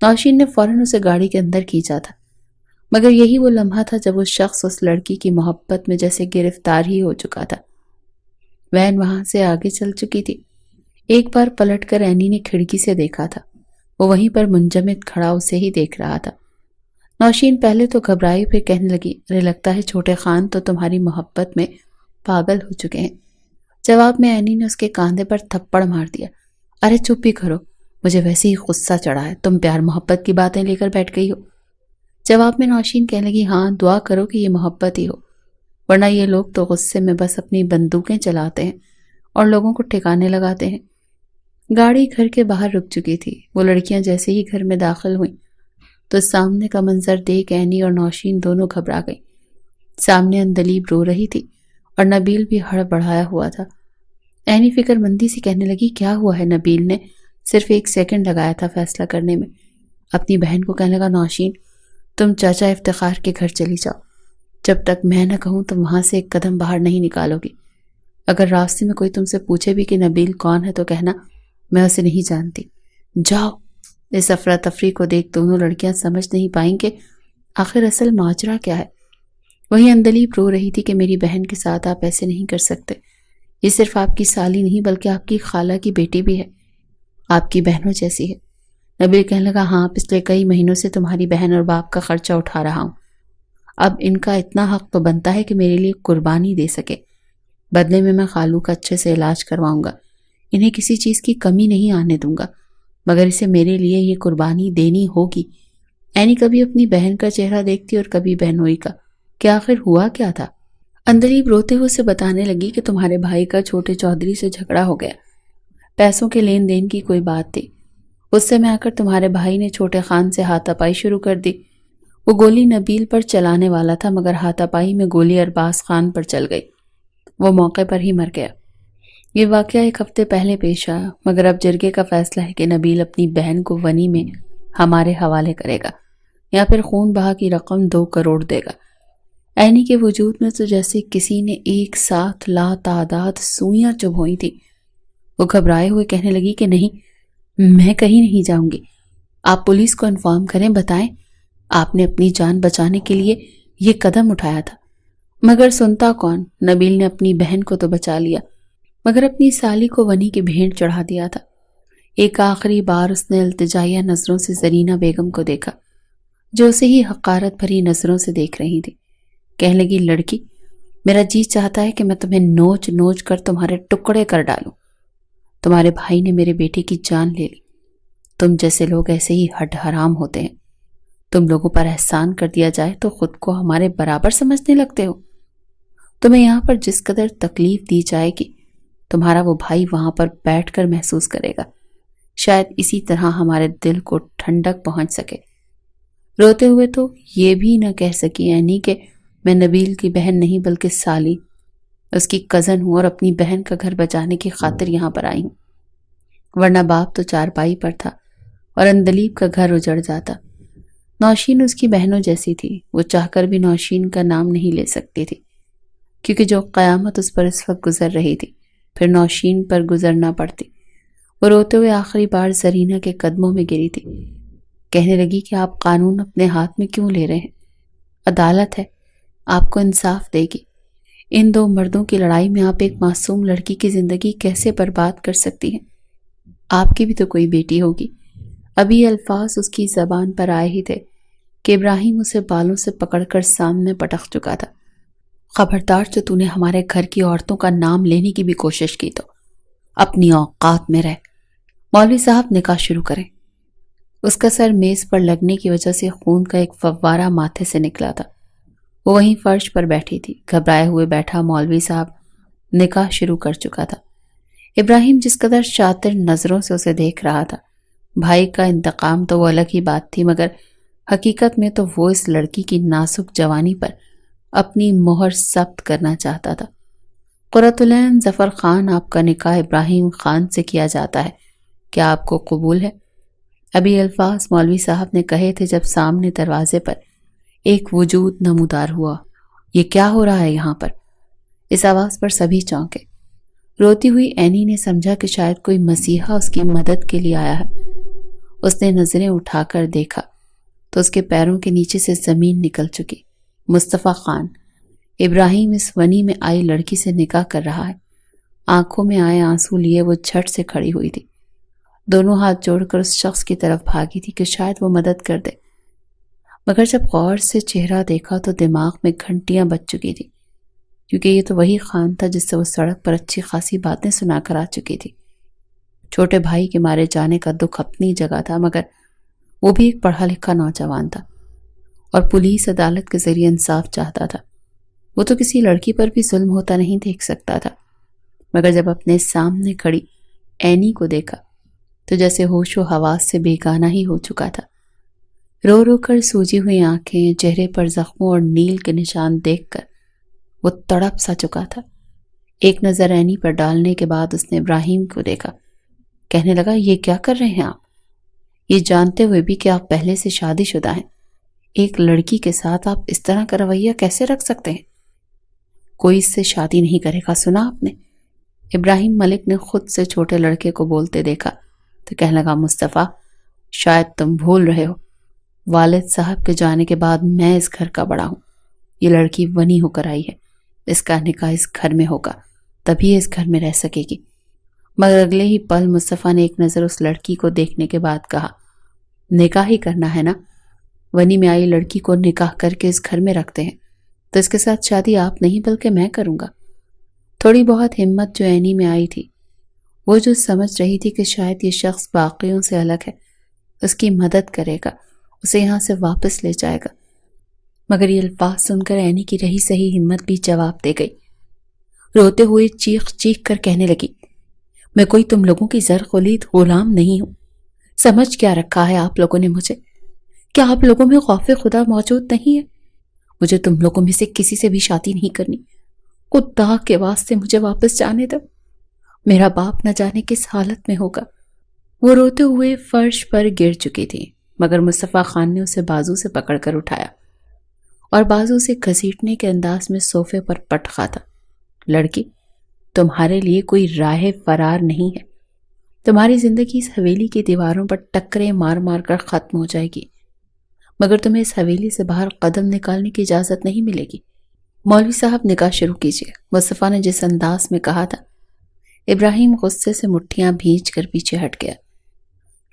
نوشین نے فوراً اسے گاڑی کے اندر کھینچا تھا، مگر یہی وہ لمحہ تھا جب وہ شخص اس لڑکی کی محبت میں جیسے گرفتار ہی ہو چکا تھا۔ وین وہاں سے آگے چل چکی تھی۔ ایک بار پلٹ کر اینی نے کھڑکی سے دیکھا تھا، وہ وہیں پر منجمد کھڑا اسے ہی دیکھ رہا تھا۔ نوشین پہلے تو گھبرائی پھر کہنے لگی، ارے لگتا ہے چھوٹے خان تو تمہاری محبت میں پاگل ہو چکے ہیں۔ جواب میں اینی نے اس کے کاندھے پر تھپڑ مار دیا، ارے چپ ہی کرو، مجھے ویسے ہی غصہ چڑھا ہے، تم پیار محبت کی باتیں لے کر بیٹھ گئی ہو۔ جواب میں نوشین کہنے لگی ہاں دعا کرو کہ یہ محبت ہی ہو، ورنہ یہ لوگ تو غصے میں بس اپنی بندوقیں چلاتے ہیں اور لوگوں کو ٹھکانے لگاتے ہیں۔ گاڑی گھر کے باہر رک چکی تھی۔ وہ لڑکیاں جیسے ہی گھر میں داخل ہوئیں تو سامنے کا منظر دیکھ اینی اور نوشین دونوں گھبرا گئی۔ سامنے اندلیب رو رہی تھی اور نبیل بھی ہڑبڑایا ہوا تھا۔ اینی فکر مندی سے کہنے لگی کیا ہوا ہے؟ نبیل نے صرف 1 سیکنڈ لگایا تھا فیصلہ کرنے میں۔ اپنی بہن کو کہنے لگا نوشین تم چاچا افتخار کے گھر چلی جاؤ، جب تک میں نہ کہوں تم وہاں سے 1 قدم باہر نہیں نکالو گی۔ اگر راستے میں کوئی تم سے پوچھے بھی کہ نبیل کون ہے تو کہنا میں اسے نہیں جانتی، جاؤ۔ اس افراتفری کو دیکھ دونوں لڑکیاں سمجھ نہیں پائیں کہ آخر اصل ماجرا کیا ہے۔ وہیں اندلیب رو رہی تھی کہ میری بہن کے ساتھ آپ ایسے نہیں کر سکتے، یہ صرف آپ کی سالی نہیں بلکہ آپ کی خالہ کی بیٹی بھی ہے، آپ کی بہنوں جیسی ہے۔ نبیل کہنے لگا ہاں پچھلے کئی مہینوں سے تمہاری بہن اور باپ کا خرچہ اٹھا رہا ہوں، اب ان کا اتنا حق تو بنتا ہے کہ میرے لیے قربانی دے سکے، بدلے میں خالو کا اچھے سے علاج کرواؤں گا، انہیں کسی چیز کی کمی نہیں آنے دوں گا، مگر اسے میرے لیے یہ قربانی دینی ہوگی۔ اینی کبھی اپنی بہن کا چہرہ دیکھتی اور کبھی بہنوئی کا کہ آخر ہوا کیا تھا۔ اندلیب روتے ہوئے اسے بتانے لگی کہ تمہارے بھائی کا چھوٹے چودھری سے جھگڑا ہو گیا، پیسوں کے لین دین کی کوئی بات تھی، اس سے میں آ کر تمہارے بھائی نے چھوٹے خان سے ہاتھا پائی شروع کر دی۔ وہ گولی نبیل پر چلانے والا تھا مگر ہاتھا پائی میں گولی ارباز خان پر چل گئی، وہ موقع پر ہی مر گیا۔ یہ واقعہ 1 ہفتے پہلے پیش آیا مگر اب جرگے کا فیصلہ ہے کہ نبیل اپنی بہن کو ونی میں ہمارے حوالے کرے گا یا پھر خون بہا کی رقم 2 کروڑ دے گا۔ اینی کے وجود میں تو جیسے کسی نے ایک ساتھ لا تعداد سوئیاں چبھوئی تھی۔ وہ گھبرائے ہوئے کہنے لگی کہ نہیں میں کہیں نہیں جاؤں گی، آپ پولیس کو انفارم کریں، بتائیں آپ نے اپنی جان بچانے کے لیے یہ قدم اٹھایا تھا۔ مگر سنتا کون؟ نبیل نے اپنی بہن کو تو بچا لیا مگر اپنی سالی کو ونی کی بھیڑ چڑھا دیا تھا۔ ایک آخری بار اس نے التجائیہ نظروں سے زرینہ بیگم کو دیکھا جو اسے ہی حقارت بھری نظروں سے دیکھ رہی تھی۔ کہنے لگی لڑکی میرا جی چاہتا ہے کہ میں تمہیں نوچ نوچ کر تمہارے ٹکڑے کر ڈالوں۔ تمہارے بھائی نے میرے بیٹے کی جان لے لی، تم جیسے لوگ ایسے ہی ہڈ حرام ہوتے ہیں، تم لوگوں پر احسان کر دیا جائے تو خود کو ہمارے برابر سمجھنے لگتے ہو۔ تمہیں یہاں پر جس قدر تکلیف دی جائے گی تمہارا وہ بھائی وہاں پر بیٹھ کر محسوس کرے گا، شاید اسی طرح ہمارے دل کو ٹھنڈک پہنچ سکے۔ روتے ہوئے تو یہ بھی نہ کہہ سکی اینی کہ میں نبیل کی بہن نہیں بلکہ سالی، اس کی کزن ہوں اور اپنی بہن کا گھر بچانے کی خاطر یہاں پر آئی ہوں، ورنہ باپ تو چارپائی پر تھا اور اندلیب کا گھر اجڑ جاتا۔ نوشین اس کی بہنوں جیسی تھی، وہ چاہ کر بھی نوشین کا نام نہیں لے سکتی تھی کیونکہ جو قیامت اس پر اس وقت گزر رہی تھی پھر نوشین پر گزرنا پڑتی۔ وہ روتے ہوئے آخری بار زرینہ کے قدموں میں گری تھی، کہنے لگی کہ آپ قانون اپنے ہاتھ میں کیوں لے رہے ہیں؟ عدالت ہے، آپ کو انصاف دے گی۔ ان 2 مردوں کی لڑائی میں آپ ایک معصوم لڑکی کی زندگی کیسے برباد کر سکتی ہیں؟ آپ کی بھی تو کوئی بیٹی ہوگی۔ ابھی الفاظ اس کی زبان پر آئے ہی تھے کہ ابراہیم اسے بالوں سے پکڑ کر سامنے پٹک چکا تھا۔ خبردار جو تو نے ہمارے گھر کی عورتوں کا نام لینے کی بھی کوشش کی تو اپنی اوقات میں رہ۔ مولوی صاحب نکاح شروع کریں۔ اس کا سر میز پر لگنے کی وجہ سے خون کا ایک فوارہ ماتھے سے نکلا تھا۔ وہ وہیں فرش پر بیٹھی تھی، گھبرائے ہوئے بیٹھا مولوی صاحب نکاح شروع کر چکا تھا۔ ابراہیم جس قدر شاطر نظروں سے اسے دیکھ رہا تھا، بھائی کا انتقام تو وہ الگ ہی بات تھی مگر حقیقت میں تو وہ اس لڑکی کی نازک جوانی پر اپنی مہر ثبت کرنا چاہتا تھا۔ قرۃ العین ظفر خان، آپ کا نکاح ابراہیم خان سے کیا جاتا ہے، کیا آپ کو قبول ہے؟ ابھی الفاظ مولوی صاحب نے کہے تھے جب سامنے دروازے پر ایک وجود نمودار ہوا۔ یہ کیا ہو رہا ہے یہاں پر؟ اس آواز پر سبھی چونکے۔ روتی ہوئی اینی نے سمجھا کہ شاید کوئی مسیحا اس کی مدد کے لیے آیا ہے۔ اس نے نظریں اٹھا کر دیکھا تو اس کے پیروں کے نیچے سے زمین نکل چکی۔ مصطفیٰ خان، ابراہیم اس ونی میں آئی لڑکی سے نکاح کر رہا ہے۔ آنکھوں میں آئے آنسو لیے وہ جھٹ سے کھڑی ہوئی تھی، دونوں ہاتھ جوڑ کر اس شخص کی طرف بھاگی تھی کہ شاید وہ مدد کر دے، مگر جب غور سے چہرہ دیکھا تو دماغ میں گھنٹیاں بج چکی تھی کیونکہ یہ تو وہی خان تھا جس سے وہ سڑک پر اچھی خاصی باتیں سنا کر آ چکی تھی۔ چھوٹے بھائی کے مارے جانے کا دکھ اپنی جگہ تھا مگر وہ بھی ایک پڑھا لکھا نوجوان تھا، اور پولیس عدالت کے ذریعے انصاف چاہتا تھا۔ وہ تو کسی لڑکی پر بھی ظلم ہوتا نہیں دیکھ سکتا تھا، مگر جب اپنے سامنے کھڑی اینی کو دیکھا تو جیسے ہوش و حواس سے بیگانہ ہی ہو چکا تھا۔ رو رو کر سوجی ہوئی آنکھیں، چہرے پر زخموں اور نیل کے نشان دیکھ کر وہ تڑپ سا چکا تھا۔ ایک نظر اینی پر ڈالنے کے بعد اس نے ابراہیم کو دیکھا، کہنے لگا یہ کیا کر رہے ہیں آپ؟ یہ جانتے ہوئے بھی کہ آپ پہلے سے شادی شدہ ہیں، ایک لڑکی کے ساتھ آپ اس طرح کا رویہ کیسے رکھ سکتے ہیں؟ کوئی اس سے شادی نہیں کرے گا، سنا آپ نے؟ ابراہیم ملک نے خود سے چھوٹے لڑکے کو بولتے دیکھا تو کہنے لگا مصطفیٰ شاید تم بھول رہے ہو، والد صاحب کے جانے کے بعد میں اس گھر کا بڑا ہوں، یہ لڑکی ونی ہو کر آئی ہے، اس کا نکاح اس گھر میں ہوگا، تبھی اس گھر میں رہ سکے گی۔ مگر اگلے ہی پل مصطفیٰ نے ایک نظر اس لڑکی کو دیکھنے کے بعد کہا نکاح ہی کرنا ہے نا؟ ونی میں آئی لڑکی کو نکاح کر کے اس گھر میں رکھتے ہیں تو اس کے ساتھ شادی آپ نہیں بلکہ میں کروں گا۔ تھوڑی بہت ہمت جو اینی میں آئی تھی، وہ جو سمجھ رہی تھی کہ شاید یہ شخص باقیوں سے الگ ہے، اس کی مدد کرے گا، اسے یہاں سے واپس لے جائے گا، مگر یہ الفاظ سن کر اینی کی رہی سہی ہمت بھی جواب دے گئی۔ روتے ہوئے چیخ چیخ کر کہنے لگی میں کوئی تم لوگوں کی زر خلید غلام نہیں ہوں، سمجھ کیا رکھا ہے آپ لوگوں نے مجھے؟ کیا آپ لوگوں میں خوف خدا موجود نہیں ہے؟ مجھے تم لوگوں میں سے کسی سے بھی شادی نہیں کرنی، خدا کے واسطے مجھے واپس جانے دو، میرا باپ نہ جانے کس حالت میں ہوگا۔ وہ روتے ہوئے فرش پر گر چکی تھی، مگر مصطفیٰ خان نے اسے بازو سے پکڑ کر اٹھایا اور بازو سے گھسیٹنے کے انداز میں صوفے پر پٹکا تھا۔ لڑکی، تمہارے لیے کوئی راہ فرار نہیں ہے، تمہاری زندگی اس حویلی کی دیواروں پر ٹکریں مار مار کر ختم ہو جائے گی، مگر تمہیں اس حویلی سے باہر قدم نکالنے کی اجازت نہیں ملے گی۔ مولوی صاحب نکاح شروع کیجیے، مصطفیٰ نے جس انداز میں کہا تھا۔ ابراہیم غصے سے مٹھیاں بھینچ کر پیچھے ہٹ گیا۔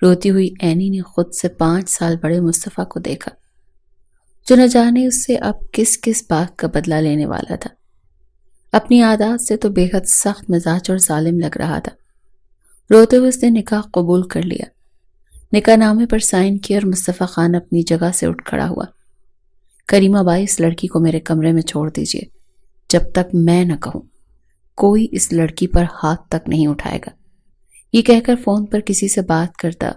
روتی ہوئی اینی نے خود سے 5 سال بڑے مصطفیٰ کو دیکھا، جو نہ جانے اس سے اب کس کس بات کا بدلہ لینے والا تھا۔ اپنی عادات سے تو بے حد سخت مزاج اور ظالم لگ رہا تھا۔ روتے ہوئے اس نے نکاح قبول کر لیا، نکاح نامے پر سائن کیا اور مصطفیٰ خان اپنی جگہ سے اٹھ کھڑا ہوا۔ کریمہ بائی، اس لڑکی کو میرے کمرے میں چھوڑ دیجیے، جب تک میں نہ کہوں کوئی اس لڑکی پر ہاتھ تک نہیں اٹھائے گا۔ یہ کہہ کر فون پر کسی سے بات کرتا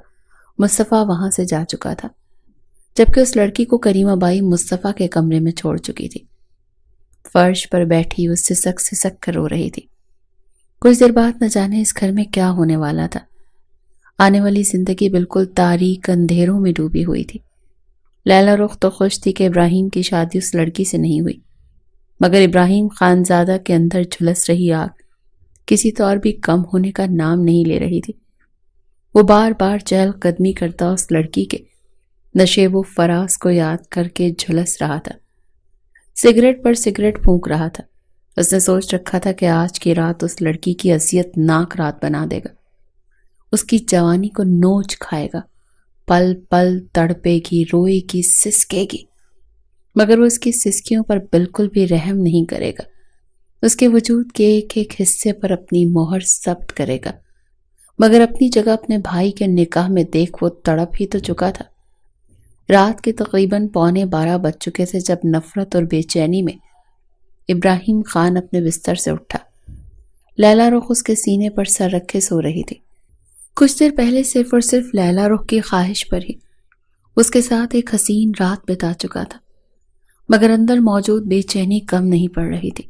مصطفیٰ وہاں سے جا چکا تھا، جبکہ اس لڑکی کو کریمہ بائی مصطفیٰ کے کمرے میں چھوڑ چکی تھی۔ فرش پر بیٹھی وہ سسک سسک کر رو رہی تھی۔ کچھ دیر بعد نہ جانے اس گھر میں کیا ہونے والا تھا۔ آنے والی زندگی بالکل تاریک اندھیروں میں ڈوبی ہوئی تھی۔ لیلا رخ تو خوش تھی کہ ابراہیم کی شادی اس لڑکی سے نہیں ہوئی، مگر ابراہیم خانزادہ کے اندر جھلس رہی آگ کسی طور بھی کم ہونے کا نام نہیں لے رہی تھی۔ وہ بار بار چہل قدمی کرتا اس لڑکی کے نشیب و فراز کو یاد کر کے جھلس رہا تھا، سگریٹ پر سگریٹ پھونک رہا تھا۔ اس نے سوچ رکھا تھا کہ آج کی رات اس لڑکی کی اذیت ناک رات بنا دے گا، اس کی جوانی کو نوچ کھائے گا، پل پل تڑپے گی، روئے گی، سسکے گی، مگر وہ اس کی سسکیوں پر بالکل بھی رحم نہیں کرے گا، اس کے وجود کے ایک ایک حصے پر اپنی مہر ثبت کرے گا۔ مگر اپنی جگہ اپنے بھائی کے نکاح میں دیکھ وہ تڑپ ہی تو چکا تھا۔ رات کے تقریباً 11:15 بج چکے تھے جب نفرت اور بے چینی میں ابراہیم خان اپنے بستر سے اٹھا۔ لیلا رخ اس کے سینے پر سر رکھے سو رہی تھی۔ کچھ دیر پہلے صرف اور صرف لیلا رخ کی خواہش پر ہی اس کے ساتھ ایک حسین رات بتا چکا تھا، مگر اندر موجود بے چینی کم نہیں پڑ رہی تھی۔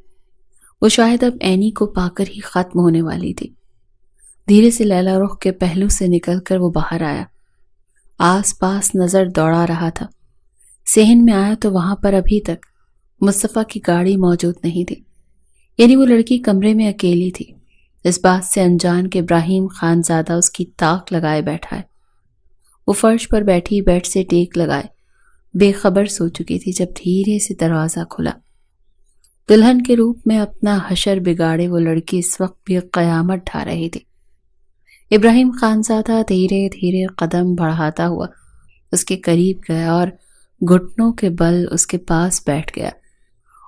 وہ شاید اب اینی کو پا کر ہی ختم ہونے والی تھی۔ دھیرے سے لیلا رخ کے پہلو سے نکل کر وہ باہر آیا، آس پاس نظر دوڑا رہا تھا۔ صحن میں آیا تو وہاں پر ابھی تک مصطفیٰ کی گاڑی موجود نہیں تھی، یعنی وہ لڑکی کمرے میں اکیلی تھی، اس بات سے انجان کہ ابراہیم خانزادہ اس کی طاق لگائے بیٹھا ہے۔ وہ فرش پر بیٹھی بیڈ سے ٹیک لگائے بے خبر سو چکی تھی جب دھیرے سے دروازہ کھلا۔ دلہن کے روپ میں اپنا حشر بگاڑے وہ لڑکی اس وقت بھی قیامت ڈھا رہی تھی۔ ابراہیم خانزادہ دھیرے دھیرے قدم بڑھاتا ہوا اس کے قریب گیا اور گھٹنوں کے بل اس کے پاس بیٹھ گیا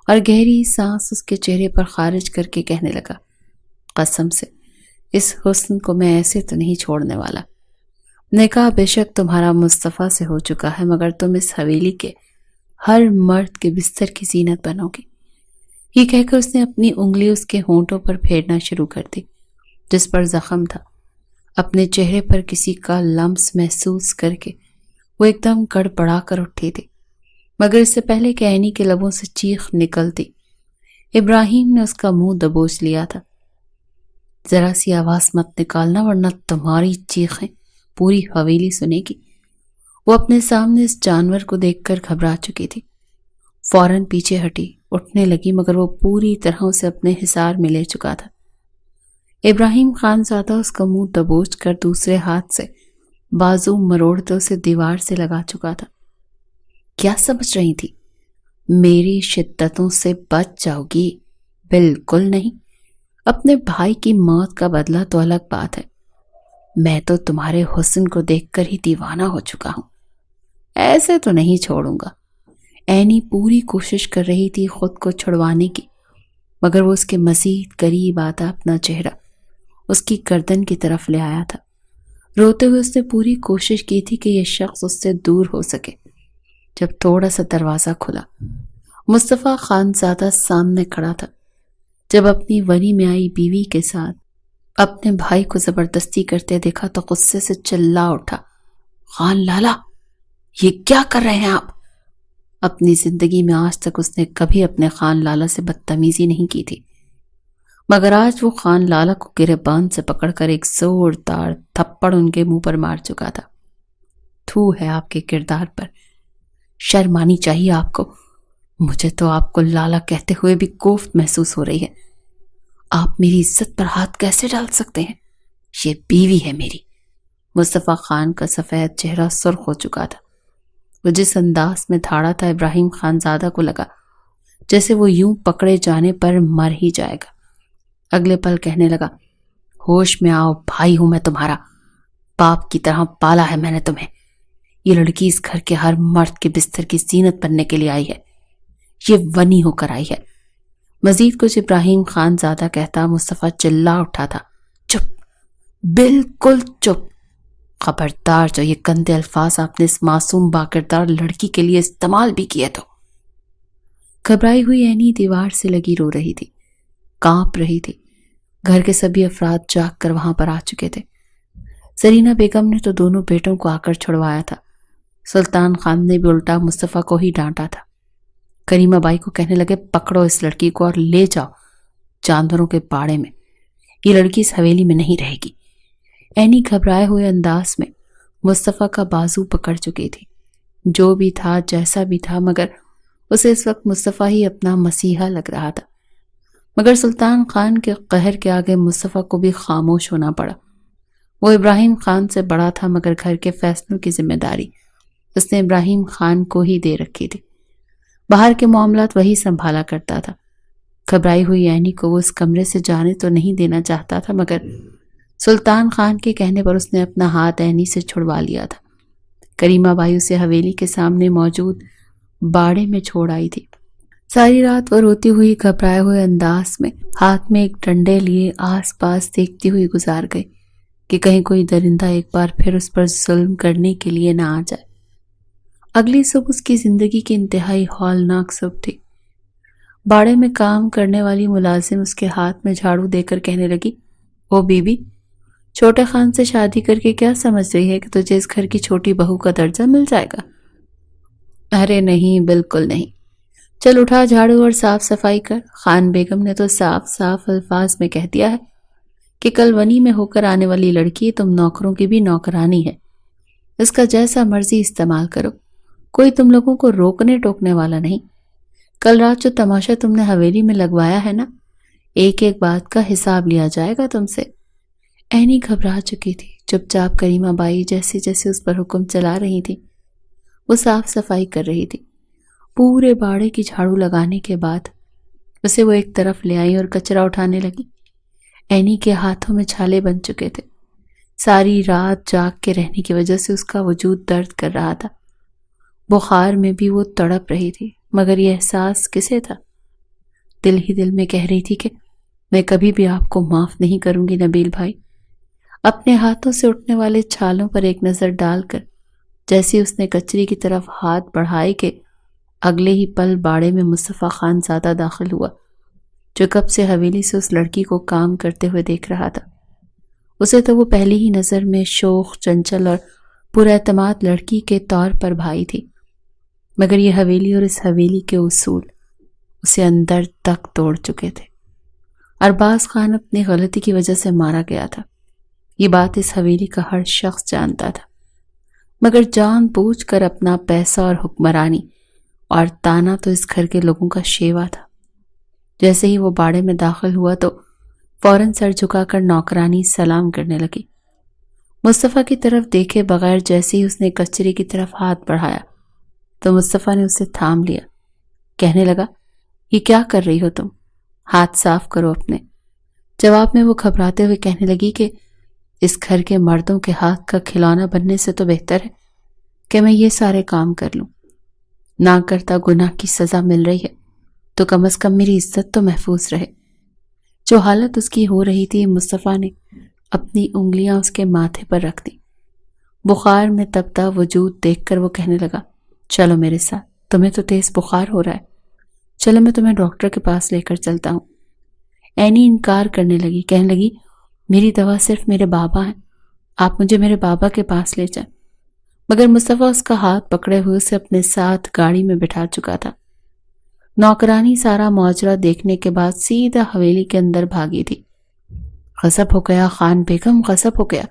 اور گہری سانس اس کے چہرے پر خارج کر کے کہنے لگا، قسم سے اس حسن کو میں ایسے تو نہیں چھوڑنے والا۔ نکاح بے شک تمہارا مصطفیٰ سے ہو چکا ہے، مگر تم اس حویلی کے ہر مرد کے بستر کی زینت بنو گی۔ یہ کہہ کر اس نے اپنی انگلی اس کے ہونٹوں پر پھیرنا شروع کر دی جس پر زخم تھا۔ اپنے چہرے پر کسی کا لمس محسوس کر کے وہ ایک دم گڑبڑا کر اٹھی تھی، مگر اس سے پہلے کہ عینی کے لبوں سے چیخ نکلتی ابراہیم نے اس کا منہ دبوچ لیا تھا۔ ذرا سی آواز مت نکالنا ورنہ تمہاری چیخیں پوری حویلی سنے گی۔ وہ اپنے سامنے اس جانور کو دیکھ کر گھبرا چکی تھی، فوراً پیچھے ہٹی، اٹھنے لگی، مگر وہ پوری طرح اسے اپنے حصار میں لے چکا تھا۔ ابراہیم خان زادہ اس کا منہ دبوچ کر دوسرے ہاتھ سے بازو مروڑتے اسے دیوار سے لگا چکا تھا۔ کیا سمجھ رہی تھی؟ میری شدتوں سے بچ جاؤ گی؟ بالکل نہیں۔ اپنے بھائی کی موت کا بدلہ تو الگ بات ہے، میں تو تمہارے حسن کو دیکھ کر ہی دیوانہ ہو چکا ہوں، ایسے تو نہیں چھوڑوں گا۔ عینی پوری کوشش کر رہی تھی خود کو چھڑوانے کی، مگر وہ اس کے مزید قریب آتا اپنا چہرہ اس کی گردن کی طرف لے آیا تھا۔ روتے ہوئے اس نے پوری کوشش کی تھی کہ یہ شخص اس سے دور ہو سکے۔ جب تھوڑا سا دروازہ کھلا، مصطفیٰ خانزادہ سامنے کھڑا تھا۔ جب اپنی وری میں آئی بیوی کے ساتھ اپنے بھائی کو زبردستی کرتے دیکھا تو غصے سے چلا اٹھا، خان لالا، یہ کیا کر رہے ہیں آپ؟ اپنی زندگی میں آج تک اس نے کبھی اپنے خان لالا سے بدتمیزی نہیں کی تھی، مگر آج وہ خان لالا کو گریبان سے پکڑ کر ایک زوردار تھپڑ ان کے منہ پر مار چکا تھا۔ تھو ہے آپ کے کردار پر، شرم آنی چاہیے آپ کو۔ مجھے تو آپ کو لالا کہتے ہوئے بھی کوفت محسوس ہو رہی ہے۔ آپ میری عزت پر ہاتھ کیسے ڈال سکتے ہیں؟ یہ بیوی ہے میری۔ مصطفیٰ خان کا سفید چہرہ سرخ ہو چکا تھا۔ وہ جس انداز میں دھاڑا تھا، ابراہیم خانزادہ کو لگا جیسے وہ یوں پکڑے جانے پر مر ہی جائے گا۔ اگلے پل کہنے لگا، ہوش میں آؤ، بھائی ہوں میں تمہارا، باپ کی طرح پالا ہے میں نے تمہیں۔ یہ لڑکی اس گھر کے ہر مرد کے بستر کی زینت بننے کے لیے آئی ہے، یہ ونی ہو کر آئی ہے۔ مزید کچھ ابراہیم خان زادہ کہتا مصطفیٰ چلا اٹھا تھا، چپ، بالکل چپ، خبردار جو یہ گندے الفاظ آپ نے اس معصوم باکردار لڑکی کے لیے استعمال بھی کیے تو۔ گھبرائی ہوئی عینی دیوار سے لگی رو رہی تھی، کانپ رہی تھی۔ گھر کے سبھی افراد جاگ کر وہاں پر آ چکے تھے۔ زرینہ بیگم نے تو دونوں بیٹوں کو آ کر چھڑوایا تھا، سلطان خان نے بھی الٹا مصطفیٰ کو ہی ڈانٹا تھا۔ کریمہ بائی کو کہنے لگے، پکڑو اس لڑکی کو اور لے جاؤ جانوروں کے باڑے میں، یہ لڑکی اس حویلی میں نہیں رہے گی۔ عینی گھبرائے ہوئے انداز میں مصطفیٰ کا بازو پکڑ چکی تھی۔ جو بھی تھا، جیسا بھی تھا، مگر اسے اس وقت مصطفیٰ ہی اپنا مسیحا لگ رہا تھا۔ مگر سلطان خان کے قہر کے آگے مصطفیٰ کو بھی خاموش ہونا پڑا۔ وہ ابراہیم خان سے بڑا تھا، مگر گھر کے فیصلوں کی ذمہ داری اس نے ابراہیم خان کو ہی دے رکھی تھی۔ باہر کے معاملات وہی سنبھالا کرتا تھا۔ گھبرائی ہوئی عینی کو وہ اس کمرے سے جانے تو نہیں دینا چاہتا تھا، مگر سلطان خان کے کہنے پر اس نے اپنا ہاتھ عینی سے چھڑوا لیا تھا۔ کریمہ بائی اسے حویلی کے سامنے موجود باڑے میں چھوڑ آئی تھی۔ ساری رات وہ روتی ہوئی گھبرائے ہوئے انداز میں ہاتھ میں ایک ڈنڈے لیے آس پاس دیکھتی ہوئی گزار گئی کہ کہیں کوئی درندہ ایک بار پھر اس پر ظلم کرنے کے لیے نہ آ جائے۔ اگلی صبح اس کی زندگی کی انتہائی ہولناک صبح تھی۔ باڑے میں کام کرنے والی ملازم اس کے ہاتھ میں جھاڑو دے کر کہنے لگی، او بی بی، چھوٹے خان سے شادی کر کے کیا سمجھ رہی ہے کہ تجھے اس گھر کی چھوٹی بہو کا درجہ مل جائے گا؟ ارے نہیں، بالکل نہیں، چل اٹھا جھاڑو اور صاف صفائی کر۔ خان بیگم نے تو صاف صاف الفاظ میں کہہ دیا ہے کہ کل ونی میں ہو کر آنے والی لڑکی تم نوکروں کی بھی نوکرانی ہے، اس کا جیسا مرضی استعمال کرو، کوئی تم لوگوں کو روکنے ٹوکنے والا نہیں۔ کل رات جو تماشا تم نے حویلی میں لگوایا ہے نا، ایک ایک بات کا حساب لیا جائے گا تم سے۔ عینی گھبرا چکی تھی۔ چپ چاپ کریمہ بائی جیسے جیسے اس پر حکم چلا رہی تھی وہ صاف صفائی کر رہی تھی۔ پورے باڑے کی جھاڑو لگانے کے بعد اسے وہ ایک طرف لے آئی اور کچرا اٹھانے لگی۔ عینی کے ہاتھوں میں چھالے بن چکے تھے، ساری رات جاگ کے رہنے کی وجہ سے اس کا وجود درد کر رہا تھا۔ بخار میں بھی وہ تڑپ رہی تھی، مگر یہ احساس کسے تھا؟ دل ہی دل میں کہہ رہی تھی کہ میں کبھی بھی آپ کو معاف نہیں کروں گی نبیل بھائی۔ اپنے ہاتھوں سے اٹھنے والے چھالوں پر ایک نظر ڈال کر جیسے اس نے کچری کی طرف ہاتھ بڑھائے کہ اگلے ہی پل باڑے میں مصطفیٰ خان زادہ داخل ہوا، جو کب سے حویلی سے اس لڑکی کو کام کرتے ہوئے دیکھ رہا تھا۔ اسے تو وہ پہلی ہی نظر میں شوخ، چنچل اور پر اعتماد لڑکی کے طور پر بھائی تھی، مگر یہ حویلی اور اس حویلی کے اصول اسے اندر تک توڑ چکے تھے۔ ارباز خان اپنی غلطی کی وجہ سے مارا گیا تھا، یہ بات اس حویلی کا ہر شخص جانتا تھا، مگر جان بوجھ کر اپنا پیسہ اور حکمرانی اور تانا تو اس گھر کے لوگوں کا شیوا تھا۔ جیسے ہی وہ باڑے میں داخل ہوا تو فوراً سر جھکا کر نوکرانی سلام کرنے لگی۔ مصطفیٰ کی طرف دیکھے بغیر جیسے ہی اس نے کچری کی طرف ہاتھ بڑھایا تو مصطفیٰ نے اسے تھام لیا، کہنے لگا، یہ کیا کر رہی ہو تم؟ ہاتھ صاف کرو اپنے۔ جواب میں وہ گھبراتے ہوئے کہنے لگی کہ اس گھر کے مردوں کے ہاتھ کا کھلونا بننے سے تو بہتر ہے کہ میں یہ سارے کام کر لوں۔ نہ کرتا گناہ کی سزا مل رہی ہے تو کم از کم میری عزت تو محفوظ رہے۔ جو حالت اس کی ہو رہی تھی، مصطفیٰ نے اپنی انگلیاں اس کے ماتھے پر رکھ دی۔ بخار میں تپتا وجود دیکھ کر وہ کہنے لگا، چلو میرے ساتھ، تمہیں تو تیز بخار ہو رہا ہے، چلو میں تمہیں ڈاکٹر کے پاس لے کر چلتا ہوں۔ اینی انکار کرنے لگی، کہنے لگی، میری دوا صرف میرے بابا ہیں، آپ مجھے میرے بابا کے پاس لے جائیں۔ مگر مصطفیٰ اس کا ہاتھ پکڑے ہوئے اسے اپنے ساتھ گاڑی میں بٹھا چکا تھا۔ نوکرانی سارا ماجرا دیکھنے کے بعد سیدھا حویلی کے اندر بھاگی تھی۔ غضب ہو گیا خان بیگم، غضب ہو گیا،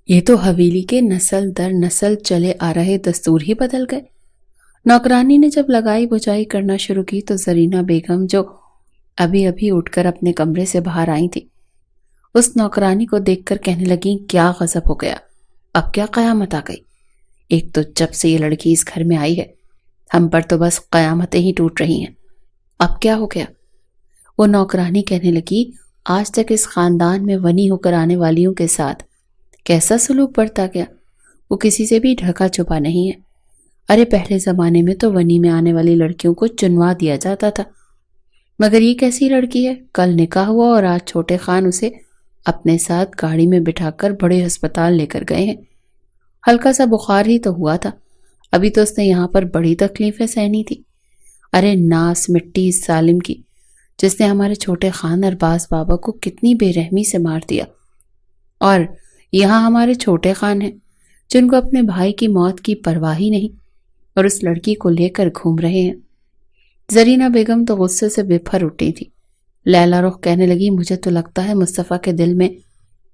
یہ تو حویلی کے نسل در نسل چلے آ رہے دستور ہی بدل گئے۔ نوکرانی نے جب لگائی بجائی کرنا شروع کی تو زرینہ بیگم، جو ابھی ابھی اٹھ کر اپنے کمرے سے باہر آئی تھی، اس نوکرانی کو دیکھ کر کہنے لگی، کیا غضب ہو گیا، اب کیا قیامت آ گئی؟ ایک تو جب سے یہ لڑکی اس گھر میں آئی ہے ہم پر تو بس قیامتیں ہی ٹوٹ رہی ہیں، اب کیا ہو گیا؟ وہ نوکرانی کہنے لگی، آج تک اس خاندان میں ونی ہو کر آنے والیوں کے ساتھ کیسا سلوک برتا گیا، وہ کسی سے بھی ڈھکا چھپا نہیں ہے۔ ارے پہلے زمانے میں تو ونی میں آنے والی لڑکیوں کو چنوا دیا جاتا تھا، مگر یہ کیسی لڑکی ہے، کل نکاح ہوا اور آج چھوٹے خان اسے اپنے ساتھ گاڑی میں بٹھا کر بڑے ہسپتال لے کر گئے ہیں۔ ہلکا سا بخار ہی تو ہوا تھا، ابھی تو اس نے یہاں پر بڑی تکلیفیں سہنی تھی۔ ارے ناس مٹی اس ظالم کی، جس نے ہمارے چھوٹے خان ارباز بابا کو کتنی بے رحمی سے مار دیا، اور یہاں ہمارے چھوٹے خان ہیں جن کو اپنے بھائی کی موت کی پرواہ ہی نہیں اور اس لڑکی کو لے کر گھوم رہے ہیں۔ زرینہ بیگم تو غصے سے بفر اٹھی تھی۔ لیلا رخ کہنے لگی، مجھے تو لگتا ہے مصطفیٰ کے دل میں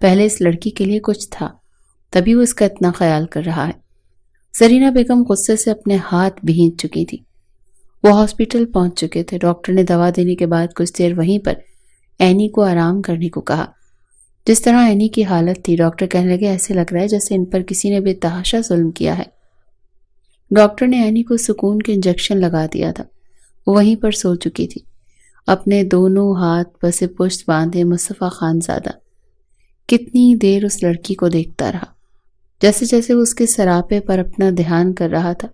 پہلے اس لڑکی کے لیے کچھ تھا، تبھی وہ اس کا اتنا خیال کر رہا ہے۔ زرینہ بیگم غصے سے اپنے ہاتھ بھیج چکی تھی۔ وہ ہاسپٹل پہنچ چکے تھے۔ ڈاکٹر نے دوا دینے کے بعد کچھ دیر وہیں پر اینی کو آرام کرنے کو کہا۔ جس طرح اینی کی حالت تھی، ڈاکٹر کہنے لگے، ایسے لگ رہا ہے جیسے ان پر کسی نے بے تحاشا ظلم کیا ہے۔ ڈاکٹر نے اینی کو سکون کے انجیکشن لگا دیا تھا، وہ وہیں پر سو چکی تھی، اپنے دونوں ہاتھ پس پشت باندھے۔ مصطفیٰ خان زادہ کتنی دیر اس لڑکی کو دیکھتا رہا، جیسے جیسے وہ اس کے سراپے پر اپنا دھیان کر رہا تھا۔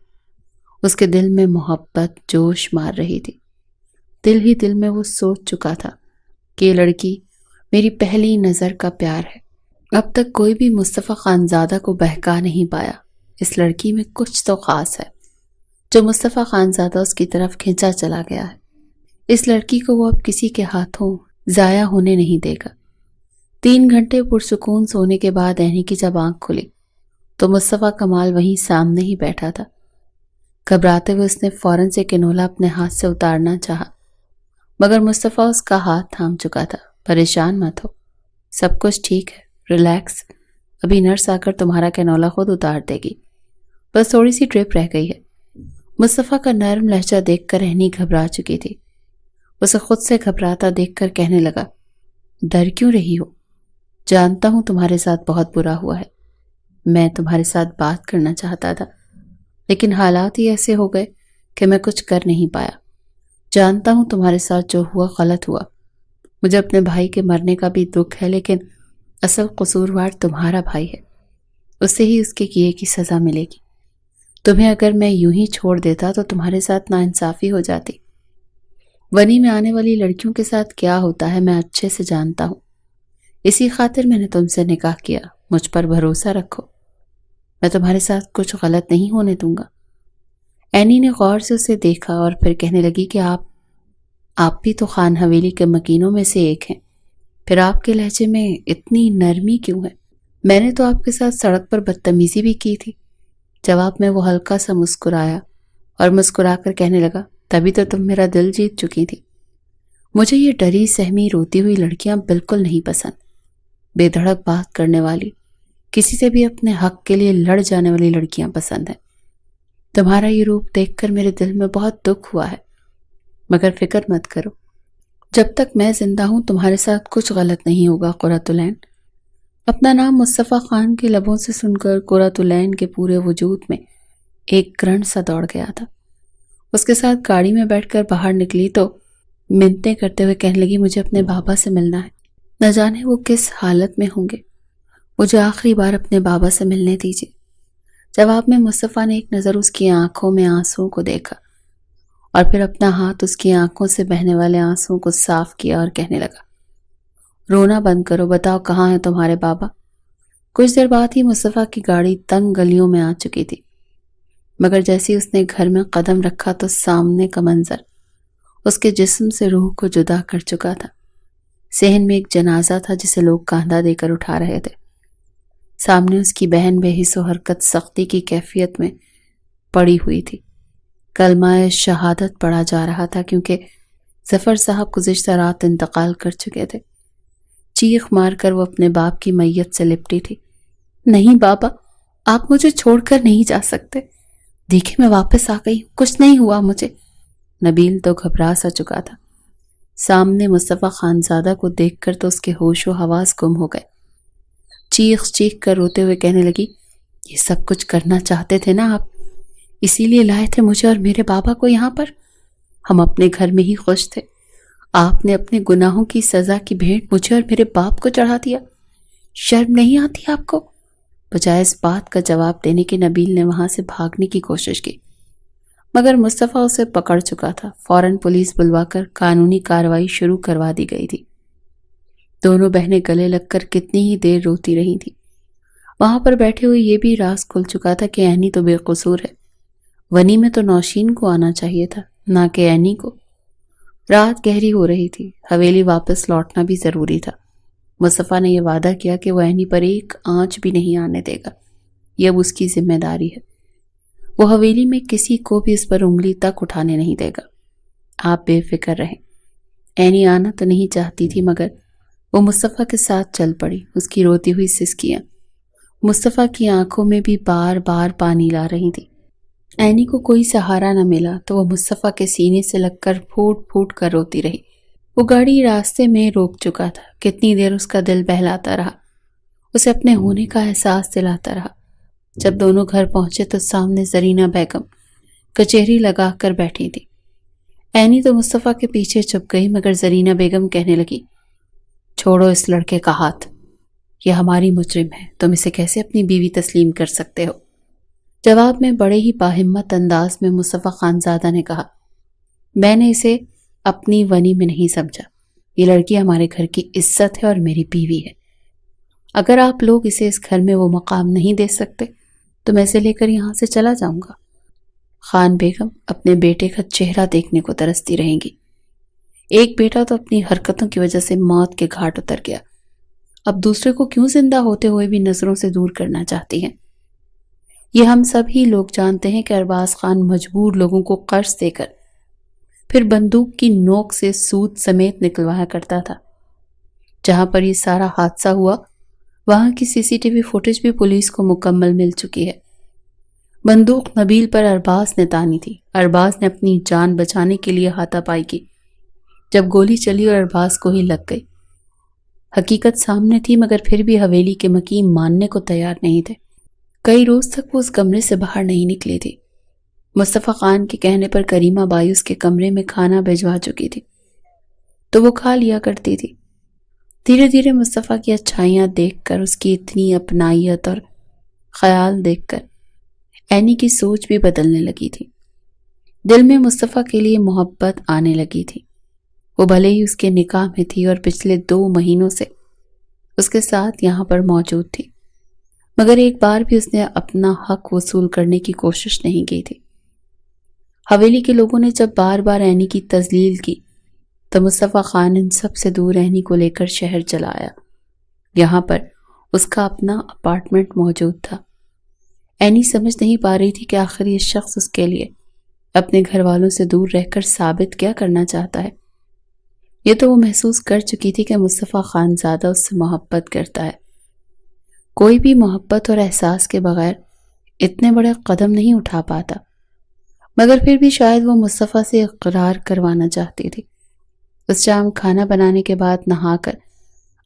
اس کے دل میں محبت جوش مار رہی تھی۔ دل ہی دل میں وہ سوچ چکا تھا کہ یہ لڑکی میری پہلی نظر کا پیار ہے۔ اب تک کوئی بھی مصطفیٰ خان زادہ کو بہکا نہیں پایا۔ اس لڑکی میں کچھ تو خاص ہے جو مصطفیٰ خان زادہ اس کی طرف کھینچا چلا گیا ہے۔ اس لڑکی کو وہ اب کسی کے ہاتھوں ضائع ہونے نہیں دے گا۔ 3 گھنٹے پرسکون سونے کے بعد اینی کی جب آنکھ کھلی تو مصطفیٰ کمال وہیں سامنے ہی بیٹھا تھا۔ گھبراتے ہوئے اس نے فوراً سے کنولا اپنے ہاتھ سے اتارنا چاہا، مگر مصطفیٰ اس کا ہاتھ تھام چکا تھا۔ پریشان مت ہو، سب کچھ ٹھیک ہے، ریلیکس، ابھی نرس آ کر تمہارا کنولا خود اتار دے گی، بس تھوڑی سی ڈرپ رہ گئی ہے۔ مصطفیٰ کا نرم لہجہ دیکھ کر اینی گھبرا چکی تھی۔ اسے خود سے گھبراتا دیکھ کر کہنے لگا، ڈر کیوں رہی ہو؟ جانتا ہوں تمہارے ساتھ بہت برا ہوا ہے، میں تمہارے ساتھ بات کرنا چاہتا تھا، لیکن حالات ہی ایسے ہو گئے کہ میں کچھ کر نہیں پایا۔ جانتا ہوں تمہارے ساتھ جو ہوا غلط ہوا، مجھے اپنے بھائی کے مرنے کا بھی دکھ ہے، لیکن اصل قصوروار تمہارا بھائی ہے، اسے ہی اس کے کیے کی سزا ملے گی۔ تمہیں اگر میں یوں ہی چھوڑ دیتا تو تمہارے ساتھ ناانصافی ہو جاتی۔ ونی میں آنے والی لڑکیوں کے ساتھ کیا ہوتا ہے میں اچھے سے جانتا ہوں، اسی خاطر میں نے تم سے نکاح کیا، مجھ پر بھروسہ رکھو، میں تمہارے ساتھ کچھ غلط نہیں ہونے دوں گا۔ اینی نے غور سے اسے دیکھا اور پھر کہنے لگی کہ آپ بھی تو خان حویلی کے مکینوں میں سے ایک ہیں، پھر آپ کے لہجے میں اتنی نرمی کیوں ہے؟ میں نے تو آپ کے ساتھ سڑک پر بدتمیزی بھی کی تھی۔ جواب میں وہ ہلکا سا مسکرایا اور مسکرا کر کہنے لگا، تبھی تو تم میرا دل جیت چکی تھی۔ مجھے یہ ڈری سہمی روتی ہوئی لڑکیاں بالکل نہیں پسند۔ بے دھڑک بات کرنے والی، کسی سے بھی اپنے حق کے لیے لڑ جانے والی لڑکیاں پسند ہیں۔ تمہارا یہ روپ دیکھ کر میرے دل میں بہت دکھ ہوا ہے، مگر فکر مت کرو، جب تک میں زندہ ہوں تمہارے ساتھ کچھ غلط نہیں ہوگا قرۃ العین۔ اپنا نام مصطفیٰ خان کے لبوں سے سن کر قرۃ العین کے پورے وجود میں ایک کرنٹ سا دوڑ گیا تھا۔ اس کے ساتھ گاڑی میں بیٹھ کر باہر نکلی تو منتیں کرتے ہوئے کہنے لگی، مجھے اپنے بابا سے ملنا ہے، نہ جانے وہ کس حالت میں ہوں گے، مجھے آخری بار اپنے بابا سے ملنے دیجیے۔ جواب میں مصطفیٰ نے ایک نظر اس کی آنکھوں میں آنسوں کو دیکھا اور پھر اپنا ہاتھ اس کی آنکھوں سے بہنے والے آنسوں کو صاف کیا اور کہنے لگا، رونا بند کرو، بتاؤ کہاں ہیں تمہارے بابا؟ کچھ دیر بعد ہی مصطفیٰ کی گاڑی تنگ گلیوں میں آ چکی تھی، مگر جیسے اس نے گھر میں قدم رکھا تو سامنے کا منظر اس کے جسم سے روح کو جدا کر چکا تھا۔ صحن میں ایک جنازہ تھا جسے لوگ کاندھا دے کر اٹھا رہے تھے۔ سامنے اس کی بہن بے حس و حرکت سختی کی کیفیت میں پڑی ہوئی تھی۔ کلمہ شہادت پڑھا جا رہا تھا کیونکہ ظفر صاحب گزشتہ رات انتقال کر چکے تھے۔ چیخ مار کر وہ اپنے باپ کی میت سے لپٹی تھی۔ نہیں بابا، آپ مجھے چھوڑ کر نہیں جا سکتے، دیکھیں میں واپس آ گئی ہوں، کچھ نہیں ہوا مجھے۔ نبیل تو گھبرا سا چکا تھا۔ سامنے مصطفیٰ خانزادہ کو دیکھ کر تو اس کے ہوش و حواس گم ہو گئے۔ چیخ چیخ کر روتے ہوئے کہنے لگی، یہ سب کچھ کرنا چاہتے تھے نا آپ، اسی لیے لائے تھے مجھے اور میرے بابا کو یہاں پر؟ ہم اپنے گھر میں ہی خوش تھے، آپ نے اپنے گناہوں کی سزا کی بھیٹ مجھے اور میرے باپ کو چڑھا دیا۔ شرم نہیں آتی آپ کو؟ بجائے اس بات کا جواب دینے کے نبیل نے وہاں سے بھاگنے کی کوشش کی، مگر مصطفیٰ اسے پکڑ چکا تھا۔ فوراً پولیس بلوا کر قانونی کارروائی شروع کروا دی گئی تھی۔ دونوں بہنیں گلے لگ کر کتنی ہی دیر روتی رہی تھیں۔ وہاں پر بیٹھے ہوئے یہ بھی راز کھل چکا تھا کہ اینی تو بے قصور ہے، ونی میں تو نوشین کو آنا چاہیے تھا، نہ کہ اینی کو۔ رات گہری ہو رہی تھی، حویلی واپس لوٹنا بھی ضروری تھا۔ مصطفیٰ نے یہ وعدہ کیا کہ وہ اینی پر ایک آنچ بھی نہیں آنے دے گا، یہ اب اس کی ذمہ داری ہے۔ وہ حویلی میں کسی کو بھی اس پر انگلی تک اٹھانے نہیں دے گا۔ آپ بے فکر رہیں۔ اینی آنا تو نہیں چاہتی تھی مگر وہ مصطفیٰ کے ساتھ چل پڑی۔ اس کی روتی ہوئی سسکیاں مصطفیٰ کی آنکھوں میں بھی بار بار پانی لا رہی تھی۔ اینی کو کوئی سہارا نہ ملا تو وہ مصطفیٰ کے سینے سے لگ کر پھوٹ پھوٹ کر روتی رہی۔ وہ گاڑی راستے میں روک چکا تھا۔ کتنی دیر اس کا دل بہلاتا رہا، اسے اپنے ہونے کا احساس دلاتا رہا۔ جب دونوں گھر پہنچے تو سامنے زرینہ بیگم کچہری لگا کر بیٹھی تھی۔ اینی تو مصطفیٰ کے پیچھے چھپ گئی مگر زرینہ بیگم کہنے لگی، چھوڑو اس لڑکے کا ہاتھ، یہ ہماری مجرم ہے، تم اسے کیسے اپنی بیوی تسلیم کر سکتے ہو؟ جواب میں بڑے ہی باہمت انداز میں مصطفیٰ خانزادہ نے کہا، میں نے اسے اپنی ونی میں نہیں سمجھا، یہ لڑکی ہمارے گھر کی عزت ہے اور میری بیوی ہے۔ اگر آپ لوگ اسے اس گھر میں وہ مقام نہیں دے سکتے تو میں اسے لے کر یہاں سے چلا جاؤں گا۔ خان بیگم اپنے بیٹے کا چہرہ دیکھنے کو ترستی رہیں گی۔ ایک بیٹا تو اپنی حرکتوں کی وجہ سے موت کے گھاٹ اتر گیا، اب دوسرے کو کیوں زندہ ہوتے ہوئے بھی نظروں سے دور کرنا چاہتی ہیں؟ یہ ہم سب ہی لوگ جانتے ہیں کہ ارباز خان مجبور لوگوں کو قرض دے کر پھر بندوق کی نوک سے سود سمیت نکلوایا کرتا تھا۔ جہاں پر یہ سارا حادثہ ہوا وہاں کی سی سی ٹی وی فوٹیج بھی پولیس کو مکمل مل چکی ہے۔ بندوق نبیل پر ارباز نے تانی تھی۔ ارباز نے اپنی جان بچانے کے لیے ہاتھا پائی کی، جب گولی چلی اور ارباز کو ہی لگ گئی۔ حقیقت سامنے تھی مگر پھر بھی حویلی کے مکین ماننے کو تیار نہیں تھے۔ کئی روز تک وہ اس کمرے سے باہر نہیں نکلی تھی۔ مصطفیٰ خان کے کہنے پر کریمہ بائی اس کے کمرے میں کھانا بھجوا چکی تھی تو وہ کھا لیا کرتی تھی۔ دھیرے دھیرے مصطفیٰ کی اچھائیاں دیکھ کر، اس کی اتنی اپنائیت اور خیال دیکھ کر اینی کی سوچ بھی بدلنے لگی تھی۔ دل میں مصطفیٰ کے لیے محبت آنے لگی تھی۔ وہ بھلے ہی اس کے نکاح میں تھی اور پچھلے 2 مہینوں سے اس کے ساتھ یہاں پر موجود تھی، مگر ایک بار بھی اس نے اپنا حق وصول کرنے کی کوشش نہیں کی تھی۔ حویلی کے لوگوں نے جب بار بار عینی کی تذلیل کی تو مصطفیٰ خان ان سب سے دور عینی کو لے کر شہر چلا آیا۔ یہاں پر اس کا اپنا اپارٹمنٹ موجود تھا۔ عینی سمجھ نہیں پا رہی تھی کہ آخر یہ شخص اس کے لیے اپنے گھر والوں سے دور رہ کر ثابت کیا کرنا چاہتا ہے۔ یہ تو وہ محسوس کر چکی تھی کہ مصطفیٰ خان زادہ اس سے محبت کرتا ہے۔ کوئی بھی محبت اور احساس کے بغیر اتنے بڑے قدم نہیں اٹھا پاتا، مگر پھر بھی شاید وہ مصطفیٰ سے اقرار کروانا چاہتی تھی۔ اس شام کھانا بنانے کے بعد نہا کر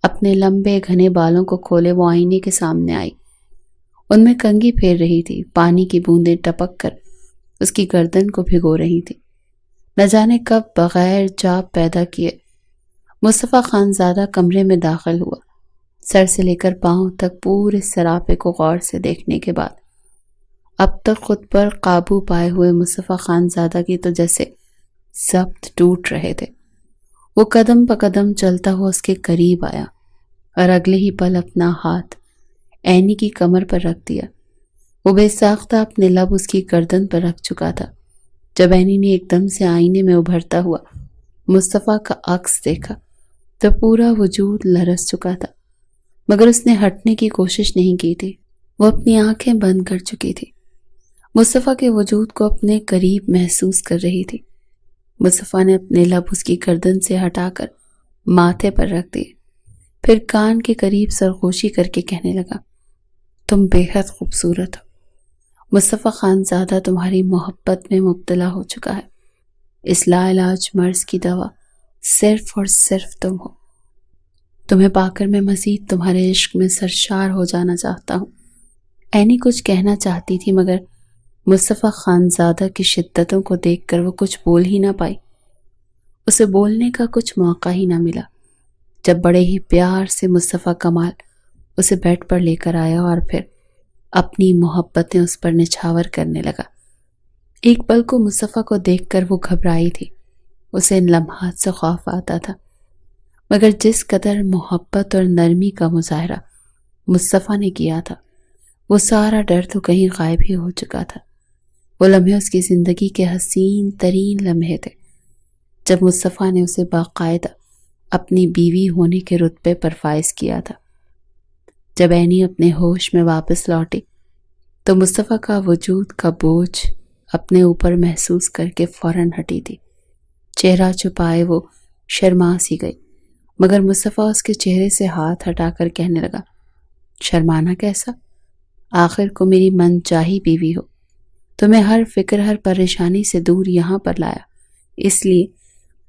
اپنے لمبے گھنے بالوں کو کھولے وہ آئینے کے سامنے آئی۔ ان میں کنگھی پھیر رہی تھی، پانی کی بوندیں ٹپک کر اس کی گردن کو بھگو رہی تھی۔ نہ جانے کب بغیر جاب پیدا کیے مصطفیٰ خان زادہ کمرے میں داخل ہوا۔ سر سے لے کر پاؤں تک پورے سراپے کو غور سے دیکھنے کے بعد اب تک خود پر قابو پائے ہوئے مصطفیٰ خان زادہ کی تو جیسے ضبط ٹوٹ رہے تھے۔ وہ قدم پہ قدم چلتا ہوا اس کے قریب آیا اور اگلے ہی پل اپنا ہاتھ عینی کی کمر پر رکھ دیا۔ وہ بے ساختہ اپنے لب اس کی گردن پر رکھ چکا تھا۔ جب عینی نے ایک دم سے آئینے میں ابھرتا ہوا مصطفیٰ کا عکس دیکھا تو پورا وجود لرز چکا تھا، مگر اس نے ہٹنے کی کوشش نہیں کی تھی۔ وہ اپنی آنکھیں بند کر چکی تھی، مصطفیٰ کے وجود کو اپنے قریب محسوس کر رہی تھی۔ مصطفیٰ نے اپنے لب اس کی گردن سے ہٹا کر ماتھے پر رکھ دیے، پھر کان کے قریب سرگوشی کر کے کہنے لگا، تم بے حد خوبصورت ہو۔ مصطفیٰ خان زادہ تمہاری محبت میں مبتلا ہو چکا ہے۔ اس لا علاج مرض کی دوا صرف اور صرف تم ہو۔ تمہیں پا کر میں مزید تمہارے عشق میں سرشار ہو جانا چاہتا ہوں۔ عینی کچھ کہنا چاہتی تھی مگر مصطفیٰ خان زادہ کی شدتوں کو دیکھ کر وہ کچھ بول ہی نہ پائی۔ اسے بولنے کا کچھ موقع ہی نہ ملا۔ جب بڑے ہی پیار سے مصطفیٰ کمال اسے بیڈ پر لے کر آیا اور پھر اپنی محبتیں اس پر نچھاور کرنے لگا۔ ایک پل کو مصطفیٰ کو دیکھ کر وہ گھبرائی تھی۔ اسے ان لمحات سے خوف آتا تھا، مگر جس قدر محبت اور نرمی کا مظاہرہ مصطفیٰ نے کیا تھا وہ سارا ڈر تو کہیں غائب ہی ہو چکا تھا۔ وہ لمحے اس کی زندگی کے حسین ترین لمحے تھے، جب مصطفیٰ نے اسے باقاعدہ اپنی بیوی ہونے کے رتبے پر فائز کیا تھا۔ جب عینی اپنے ہوش میں واپس لوٹی تو مصطفیٰ کا وجود کا بوجھ اپنے اوپر محسوس کر کے فوراً ہٹی تھی۔ چہرہ چھپائے وہ شرما سی گئی، مگر مصطفیٰ اس کے چہرے سے ہاتھ ہٹا کر کہنے لگا، شرمانا کیسا؟ آخر کو میری من چاہی بیوی ہو۔ تمہیں ہر فکر ہر پریشانی سے دور یہاں پر لایا اس لیے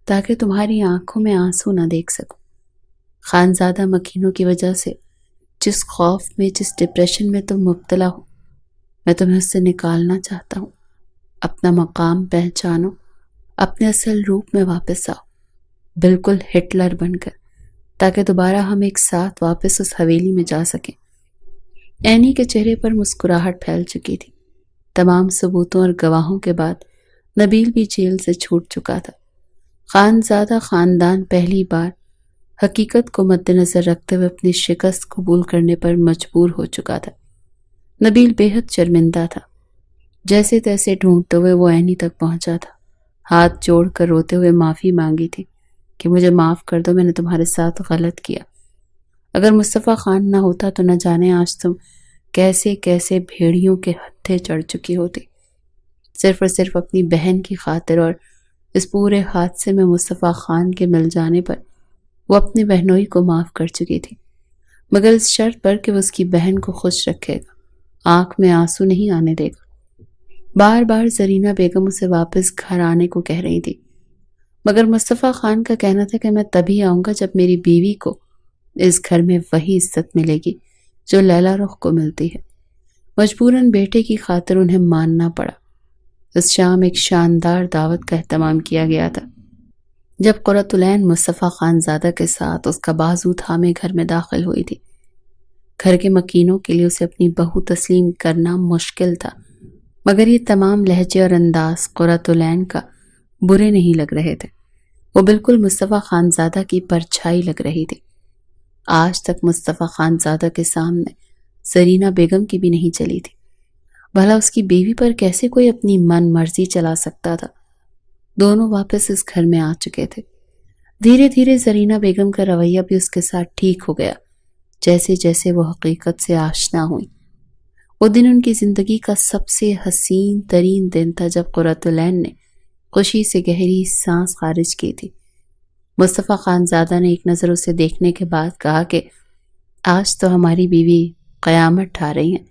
تاکہ تمہاری آنکھوں میں آنسو نہ دیکھ سکوں۔ خانزادہ مکینوں کی وجہ سے جس خوف میں جس ڈپریشن میں تم مبتلا ہو میں تمہیں اس سے نکالنا چاہتا ہوں۔ اپنا مقام پہچانو، اپنے اصل روپ میں واپس آؤ، بالکل ہٹلر بن کر، تاکہ دوبارہ ہم ایک ساتھ واپس اس حویلی میں جا سکیں۔ عینی کے چہرے پر مسکراہٹ پھیل چکی تھی۔ تمام ثبوتوں اور گواہوں کے بعد نبیل بھی جیل سے چھوٹ چکا تھا۔ خانزادہ خاندان پہلی بار حقیقت کو مد نظر رکھتے ہوئے اپنی شکست قبول کرنے پر مجبور ہو چکا تھا۔ نبیل بے حد شرمندہ تھا۔ جیسے تیسے ڈھونڈتے ہوئے وہ عینی تک پہنچا تھا، ہاتھ جوڑ کر روتے ہوئے معافی مانگی تھی کہ مجھے معاف کر دو، میں نے تمہارے ساتھ غلط کیا۔ اگر مصطفیٰ خان نہ ہوتا تو نہ جانے آج تم کیسے کیسے بھیڑیوں کے ہتھے چڑھ چکی ہوتی۔ صرف اور صرف اپنی بہن کی خاطر اور اس پورے حادثے میں مصطفیٰ خان کے مل جانے پر وہ اپنی بہنوئی کو معاف کر چکی تھی، مگر اس شرط پر کہ وہ اس کی بہن کو خوش رکھے گا، آنکھ میں آنسو نہیں آنے دے گا۔ بار بار زرینہ بیگم اسے واپس گھر آنے کو کہہ رہی تھی، مگر مصطفیٰ خان کا کہنا تھا کہ میں تبھی آؤں گا جب میری بیوی کو اس گھر میں وہی عزت ملے گی جو لیلا رخ کو ملتی ہے۔ مجبوراً بیٹے کی خاطر انہیں ماننا پڑا۔ اس شام ایک شاندار دعوت کا اہتمام کیا گیا تھا۔ جب قرۃ العین مصطفیٰ خان زادہ کے ساتھ اس کا بازو تھامے گھر میں داخل ہوئی تھی، گھر کے مکینوں کے لیے اسے اپنی بہو تسلیم کرنا مشکل تھا، مگر یہ تمام لہجے اور انداز قرۃ العین کا برے نہیں لگ رہے تھے۔ وہ بالکل مصطفیٰ خان زادہ کی پرچھائی لگ رہی تھی۔ آج تک مصطفیٰ خان زادہ کے سامنے زرینہ بیگم کی بھی نہیں چلی تھی۔ بھلا اس کی بیوی پر کیسے کوئی اپنی من مرضی چلا سکتا تھا؟ دونوں واپس اس گھر میں آ چکے تھے۔ دھیرے دھیرے زرینہ بیگم کا رویہ بھی اس کے ساتھ ٹھیک ہو گیا، جیسے جیسے وہ حقیقت سے آشنا ہوئی۔ وہ دن ان کی زندگی کا سب سے حسین ترین دن تھا جب قرۃ العین نے خوشی سے گہری سانس خارج کی تھی۔ مصطفیٰ خان زادہ نے ایک نظر اسے دیکھنے کے بعد کہا کہ آج تو ہماری بیوی قیامت ٹھا رہی ہیں۔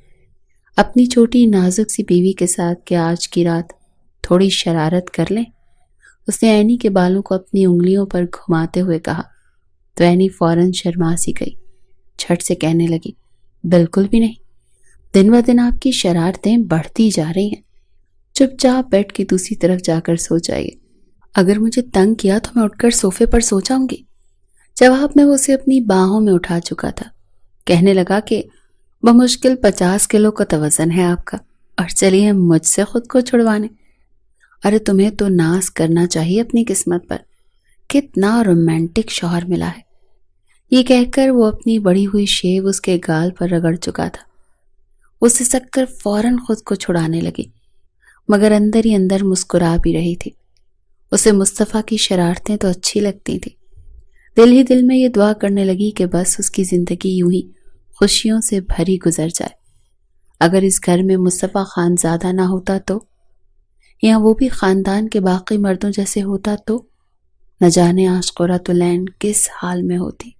اپنی چھوٹی نازک سی بیوی کے ساتھ کیا آج کی رات تھوڑی شرارت کر لیں؟ اس نے عینی کے بالوں کو اپنی انگلیوں پر گھماتے ہوئے کہا تو عینی فوراً شرما سی گئی، جھٹ سے کہنے لگی بالکل بھی نہیں، دن بہ دن آپ کی شرارتیں بڑھتی جا رہی ہیں۔ چپ چاپ بیڈ کی دوسری طرف جا کر سو جائیے، اگر مجھے تنگ کیا تو میں اٹھ کر صوفے پر سو جاؤں گی۔ جواب میں وہ اسے اپنی باہوں میں اٹھا چکا تھا۔ کہنے لگا کہ بمشکل 50 کلو کا تو وزن ہے آپ کا، اور چلیے مجھ سے خود کو چھڑوانے۔ ارے تمہیں تو ناز کرنا چاہیے اپنی قسمت پر، کتنا رومانٹک شوہر ملا ہے۔ یہ کہہ کر وہ اپنی بڑی ہوئی شیو اس کے گال پر رگڑ چکا تھا۔ وہ سسک کر فوراً خود کو چھڑانے لگی، مگر اندر ہی اندر مسکرا بھی رہی تھی۔ اسے مصطفیٰ کی شرارتیں تو اچھی لگتی تھی۔ دل ہی دل میں یہ دعا کرنے لگی کہ بس اس کی زندگی یوں ہی خوشیوں سے بھری گزر جائے۔ اگر اس گھر میں مصطفیٰ خان زادہ نہ ہوتا تو، یا وہ بھی خاندان کے باقی مردوں جیسے ہوتا تو، نہ جانے آج قرۃ العین کس حال میں ہوتی۔